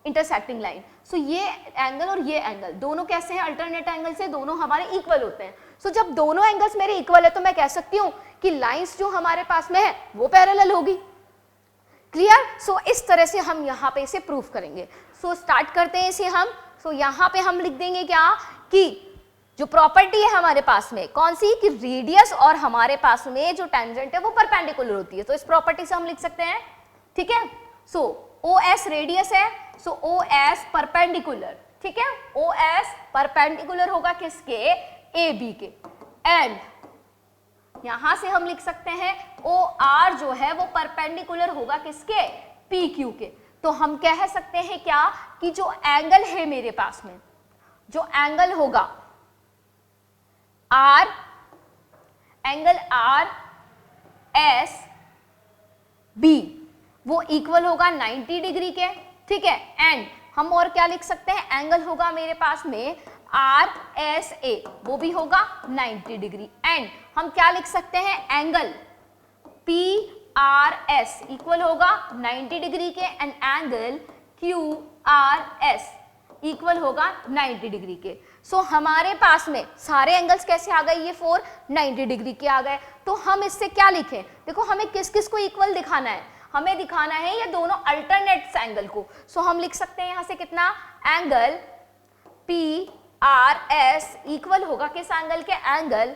इंटरसेक्टिंग लाइन, सो ये एंगल और ये एंगल दोनों कैसे हैं, अल्टरनेट एंगल से दोनों हमारे इक्वल होते हैं। सो जब दोनों एंगल्स मेरे इक्वल है तो मैं कह सकती हूँ कि लाइंस जो हमारे पास में है वो पैरेलल होगी। क्लियर? सो इस तरह से हम यहाँ पे इसे प्रूफ करेंगे। सो स्टार्ट करते हैं इसे हम। सो यहाँ पे हम लिख देंगे क्या कि जो प्रॉपर्टी है हमारे पास में कौन सी, कि रेडियस और हमारे पास में जो टेंजेंट है वो परपेंडिकुलर होती है। तो इस प्रॉपर्टी से हम लिख सकते हैं, ठीक है। सो OS रेडियस है, सो OS परपेंडिकुलर, ठीक है, OS परपेंडिकुलर होगा किसके, AB के। एंड यहां से हम लिख सकते हैं OR जो है वो परपेंडिकुलर होगा किसके, PQ के। तो हम कह सकते हैं क्या कि जो एंगल है मेरे पास में, जो एंगल होगा R, एंगल RSB वो इक्वल होगा 90 डिग्री के, ठीक है। एंड हम और क्या लिख सकते हैं, एंगल होगा मेरे पास में RSA वो भी होगा 90 डिग्री। एंड हम क्या लिख सकते हैं, एंगल PRS इक्वल होगा 90 डिग्री के एंड एंगल QRS इक्वल होगा 90 डिग्री के। सो हमारे पास में सारे एंगल्स कैसे आ गए, ये 90 डिग्री के आ गए। तो हम इससे क्या लिखें, देखो हमें किस किस को इक्वल दिखाना है, हमें दिखाना है ये दोनों अल्टरनेट एंगल को। सो हम लिख सकते हैं यहां से कितना, एंगल PRS इक्वल होगा किस एंगल के, एंगल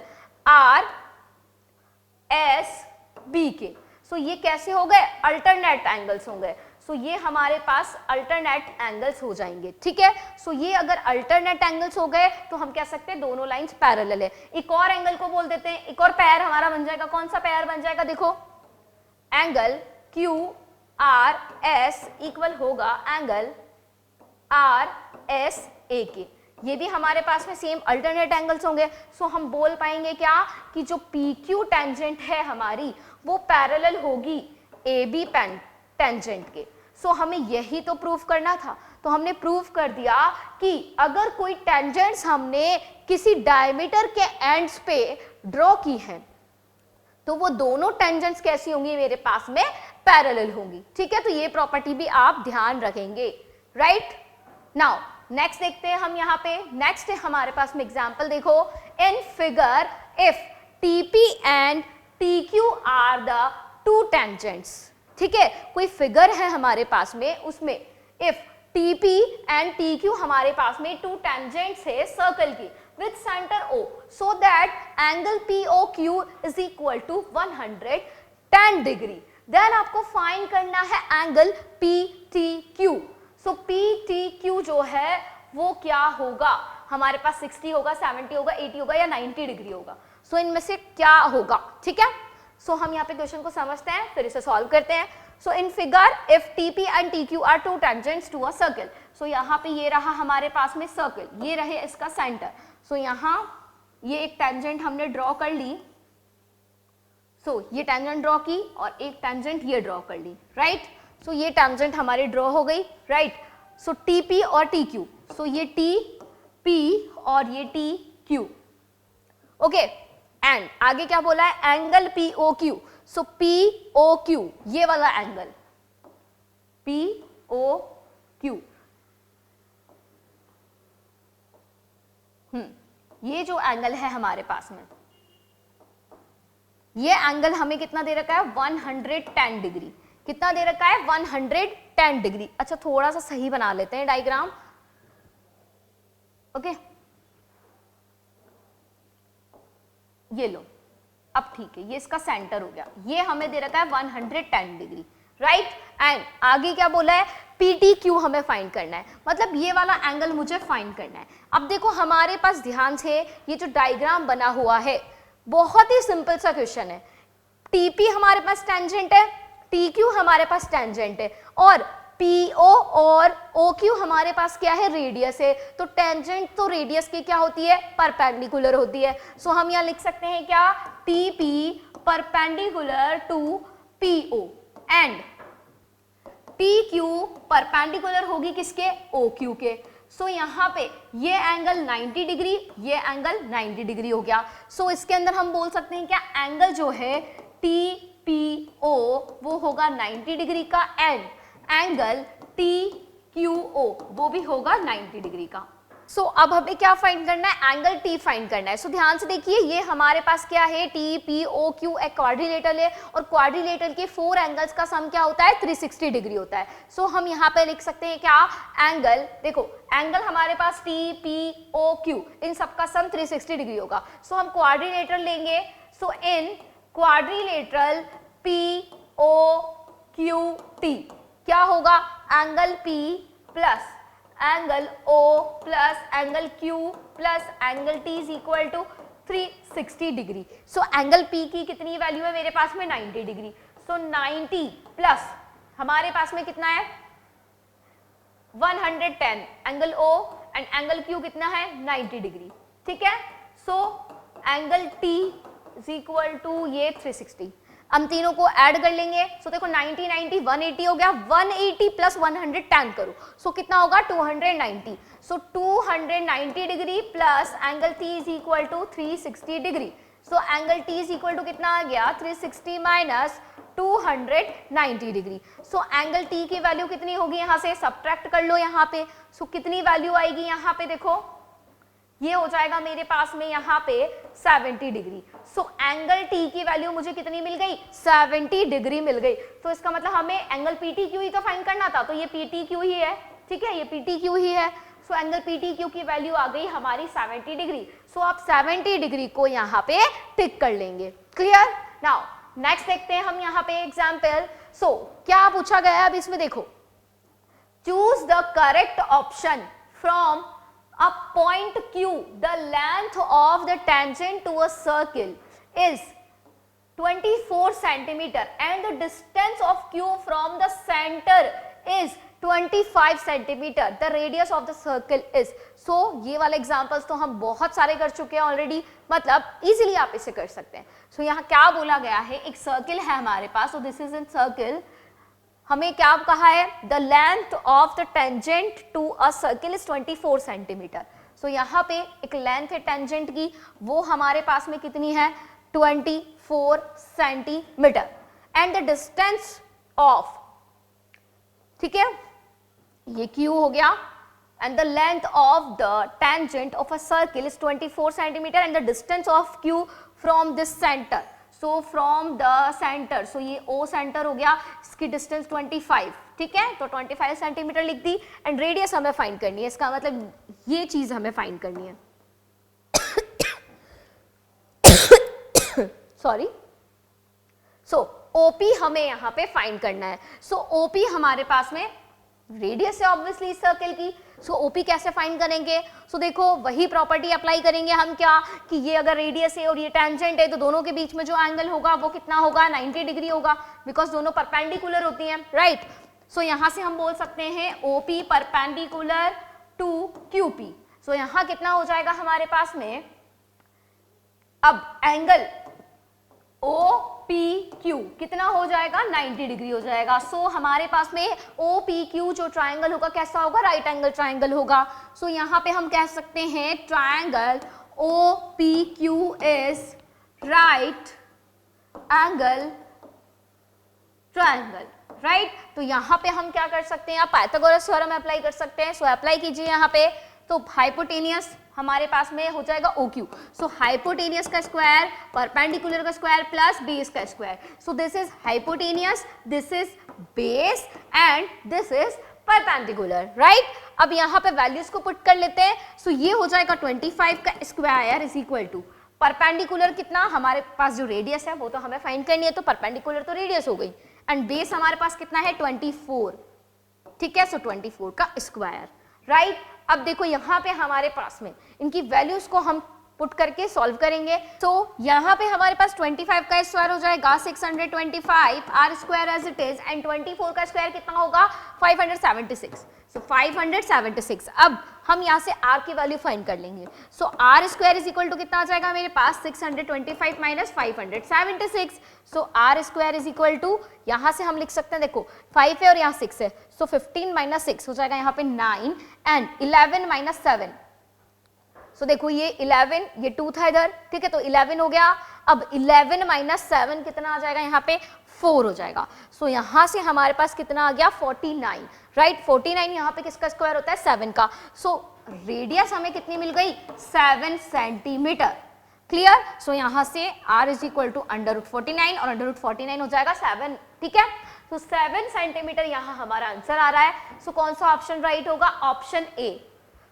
RSB के। सो ये कैसे हो गए, अल्टरनेट एंगल्स हो गए। सो ये हमारे पास अल्टरनेट एंगल्स हो जाएंगे, ठीक है। सो ये अगर अल्टरनेट एंगल्स हो गए तो हम कह सकते हैं दोनों लाइंस पैरेलल है। एक और एंगल को बोल देते हैं, एक और पेयर हमारा बन जाएगा। कौन सा पेयर बन जाएगा, देखो एंगल QRS इक्वल होगा एंगल RSA के। ये भी हमारे पास में सेम अल्टरनेट एंगल्स होंगे। सो हम बोल पाएंगे क्या कि जो PQ टेंजेंट है हमारी वो पैरेलल होगी AB टेंजेंट के। सो हमें यही तो प्रूफ करना था। तो हमने प्रूफ कर दिया कि अगर कोई टेंजेंट्स हमने किसी डायमीटर के एंड्स पे ड्रॉ की हैं तो वो दोनों टेंजेंट्स कैसी होंगी, मेरे पास में पैरेलल होंगी, ठीक है। तो ये प्रॉपर्टी भी आप ध्यान रखेंगे, राइट। नाउ नेक्स्ट देखते हैं हम यहाँ पे। नेक्स्ट है हमारे पास में एग्जांपल, देखो in figure if TP and TQ are the two tangents, ठीक है। कोई फिगर है हमारे पास में, उसमें इफ TP एंड TQ हमारे पास में टू टेंजेंट्स है सर्कल की with center O, so that angle POQ is equal to 110 degree. Then आपको फाइंड करना है एंगल PTQ. So PTQ जो है वो क्या होगा, हमारे पास 60 होगा, 70 होगा, 80 होगा या 90 डिग्री होगा। सो इनमें से क्या होगा, ठीक है। सो हम यहाँ पे क्वेश्चन को समझते हैं फिर इसे सॉल्व करते हैं। So in figure if TP and TQ are two tangents to a circle, so यहाँ पे ये रहा हमारे पास में सर्कल, ये रहे इसका सेंटर। सो यहाँ ये एक टेंजेंट हमने ड्रॉ कर ली, सो ये टेंजेंट ड्रॉ की और एक टेंजेंट ये ड्रॉ कर ली, राइट। सो ये टेंजेंट हमारी ड्रॉ हो गई, राइट। सो TP और TQ, सो ये TP और ये TQ, ओके। एंड आगे क्या बोला है, एंगल POQ। सो POQ ये वाला एंगल POQ, ये जो एंगल है हमारे पास में, ये एंगल हमें कितना दे रखा है 110 डिग्री। कितना दे रखा है 110 डिग्री। अच्छा थोड़ा सा सही बना लेते हैं डायग्राम। ओके ये लो, अब ठीक है, ये इसका सेंटर हो गया। ये हमें दे रखा है 110 डिग्री, राइट। एंड आगे क्या बोला है, PTQ हमें फाइंड करना है, मतलब ये वाला एंगल मुझे फाइंड करना है। अब देखो हमारे पास ध्यान से ये जो डायग्राम बना हुआ है, बहुत ही सिंपल सा क्वेश्चन है। TP हमारे पास टेंजेंट है, TQ हमारे पास टेंजेंट है, और PO और OQ हमारे पास क्या है, रेडियस है। तो टेंजेंट तो रेडियस की क्या होती है, परपेंडिकुलर होती है। सो हम यहाँ लिख सकते हैं क्या, TP perpendicular to PO and PQ perpendicular होगी किसके, OQ के। सो यहाँ पे ये एंगल 90 डिग्री, ये एंगल 90 डिग्री हो गया। सो इसके अंदर हम बोल सकते हैं क्या, एंगल जो है TPO वो होगा 90 डिग्री का, एंड एंगल TQO वो भी होगा 90 डिग्री का। सो अब हमें क्या फाइंड करना है, एंगल T फाइंड करना है। सो ध्यान से देखिए, ये हमारे पास क्या है, TPOQ एक क्वाड्रिलेटरल है, और क्वाड्रिलेटरल के 4 एंगल्स का सम क्या होता है, 360 डिग्री होता है। सो हम यहाँ पे लिख सकते हैं क्या, एंगल, देखो एंगल हमारे पास TPOQ इन सबका सम 360 डिग्री होगा। सो हम क्वाड्रिलेटरल लेंगे। सो इन क्वाड्रिलेटरल POQT क्या होगा, angle P plus angle O plus angle Q plus angle T is equal to 360 degree. So angle P की कितनी वैल्यू है मेरे पास में, 90 डिग्री। सो 90 प्लस हमारे पास में कितना है 110, angle O and angle Q कितना है 90 डिग्री, ठीक है। So angle T is equal to ये 360। हम तीनों को ऐड कर लेंगे। सो देखो 90 90 180 हो गया, 180 प्लस 110 करो, सो कितना होगा 290। So 290 degree plus angle T is equal to 360 degree. So angle T is equal to कितना आ गया, 360 minus 290 degree. So angle T की वैल्यू कितनी होगी, यहाँ से सब्ट्रैक्ट कर लो यहाँ पे। सो कितनी वैल्यू आएगी यहाँ पे, देखो ये हो जाएगा मेरे पास में यहाँ पे 70 डिग्री। सो एंगल T की वैल्यू मुझे कितनी मिल गई, 70 डिग्री मिल गई। तो इसका मतलब हमें एंगल PTQ ही तो फाइंड करना था, तो ये PTQ ही है, ठीक है, ये PTQ ही है। सो एंगल PTQ की वैल्यू आ गई हमारी 70 डिग्री। सो आप 70 डिग्री को यहाँ पे टिक कर लेंगे। क्लियर। नाउ नेक्स्ट देखते हैं हम यहाँ पे एग्जाम्पल। सो क्या पूछा गया है अब इसमें, देखो choose the correct option from a point Q, the length of the tangent to a circle is 24 centimeter and the distance of Q from the center is 25 centimeter. The radius of the circle is. So ये वाले examples तो हम बहुत सारे कर चुके हैं ऑलरेडी, मतलब easily आप इसे कर सकते हैं। So यहाँ क्या बोला गया है, एक circle है हमारे पास, so this is in circle। हमें क्या कहा है, the length of the tangent to a circle is 24 centimetre. So यहाँ पे एक लेंथ है टेंजेंट की, वो हमारे पास में कितनी है 24 centimetre, and the distance of, ठीक है, ये Q हो गया, and the length of the tangent of a circle is 24 centimetre and the distance of Q from this centre. So from the centre, so ये O सेंटर हो गया, इसकी डिस्टेंस 25, ठीक है, तो 25 सेंटीमीटर लिख दी। एंड रेडियस हमें फाइंड करनी है, इसका मतलब ये चीज हमें फाइंड करनी है। सॉरी। सो OP हमें यहाँ पे फाइंड करना है। सो OP हमारे पास में रेडियस है ऑब्वियसली सर्कल की। सो OP कैसे फाइंड करेंगे, सो देखो वही प्रॉपर्टी अप्लाई करेंगे हम, क्या कि ये अगर रेडियस है और ये टेंजेंट है तो दोनों के बीच में जो एंगल होगा वो कितना होगा 90 डिग्री होगा, बिकॉज दोनों परपेंडिकुलर होती हैं, राइट। सो यहाँ से हम बोल सकते हैं OP परपेंडिकुलर टू QP। सो यहाँ कितना हो जाएगा हमारे पास में, अब एंगल OPQ कितना हो जाएगा 90 डिग्री हो जाएगा। सो हमारे पास में OPQ जो ट्रायंगल होगा कैसा होगा, राइट एंगल ट्रायंगल होगा। सो यहाँ पे हम कह सकते हैं triangle OPQ is right angle triangle, right. तो यहाँ पे हम क्या कर सकते हैं, आप पाइथागोरस थ्योरम अप्लाई कर सकते हैं। सो अप्लाई कीजिए यहाँ पे तो हाइपोटेनियस हमारे पास में हो जाएगा OQ. सो हाइपोटेनियस का स्क्वायर, परपेंडिकुलर का स्क्वायर प्लस बेस का square. So this is hypotenuse, this is base and this is perpendicular, right. अब यहाँ पे वैल्यूज को पुट कर लेते हैं. सो ये हो जाएगा 25 का square is equal to perpendicular कितना, हमारे पास जो रेडियस है वो तो हमें फाइंड करनी है, तो परपेंडिकुलर तो रेडियस हो गई, एंड बेस हमारे पास कितना है 24. ठीक है, सो 24 का स्क्वायर, राइट. अब देखो यहाँ पे हमारे पास में इनकी वैल्यूज को हम पुट करके सॉल्व करेंगे. तो यहाँ पे हमारे पास 25 का स्क्वायर हो जाएगा 625 R square as it is, and 24 का स्क्वायर कितना होगा 576. सो 576. अब हम यहाँ से r की वैल्यू फाइंड कर लेंगे. So r square is equal to कितना आ जाएगा मेरे पास 625 माइनस 576. So r square is equal to, यहाँ से हम लिख सकते हैं, देखो 5 है और यहाँ 6 है, सो 15 माइनस 6 हो जाएगा यहाँ पे 9 एंड 11 माइनस 7. सो देखो ये 11, ये 2 था इधर, ठीक है, तो 11 हो गया. अब 11 माइनस 7 कितना आ जाएगा यहाँ पे 4 हो जाएगा. सो यहाँ से हमारे पास कितना आ गया 49, राइट. 49 यहाँ पे किसका स्क्वायर होता है 7 का. सो रेडियस हमें कितनी मिल गई 7 सेंटीमीटर. क्लियर. सो यहाँ से r इज इक्वल टू √49 और √49 हो जाएगा 7. ठीक है, तो 7 सेंटीमीटर यहाँ हमारा आंसर आ रहा है. सो कौन सा ऑप्शन राइट होगा, ऑप्शन ए.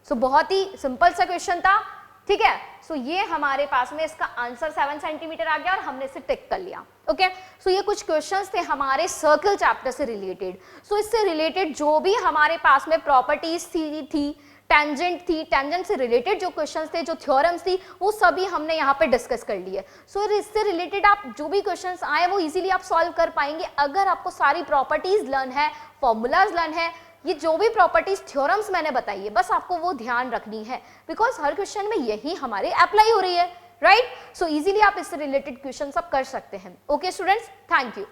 सो बहुत ही सिंपल सा क्वेश्चन था. ठीक है, सो ये हमारे पास में इसका आंसर 7 सेंटीमीटर आ गया और हमने इसे टिक कर लिया. ओके, सो ये कुछ क्वेश्चंस थे हमारे सर्कल चैप्टर से रिलेटेड. सो इससे रिलेटेड जो भी हमारे पास में प्रॉपर्टीज थी, टेंजेंट थी, टेंजेंट से रिलेटेड जो क्वेश्चंस थे, जो थ्योरम्स थी, वो सभी हमने यहाँ पे डिस्कस कर लिए. सो इससे रिलेटेड आप जो भी क्वेश्चंस आए वो इजीली आप सॉल्व कर पाएंगे अगर आपको सारी प्रॉपर्टीज लर्न है, फॉर्मूलाज लर्न है. ये जो भी प्रॉपर्टीज थ्योरम्स मैंने बताई है बस आपको वो ध्यान रखनी है, बिकॉज हर क्वेश्चन में यही हमारे अप्लाई हो रही है, राइट. सो इजीली आप इससे रिलेटेड क्वेश्चन सब कर सकते हैं. Okay students, thank you.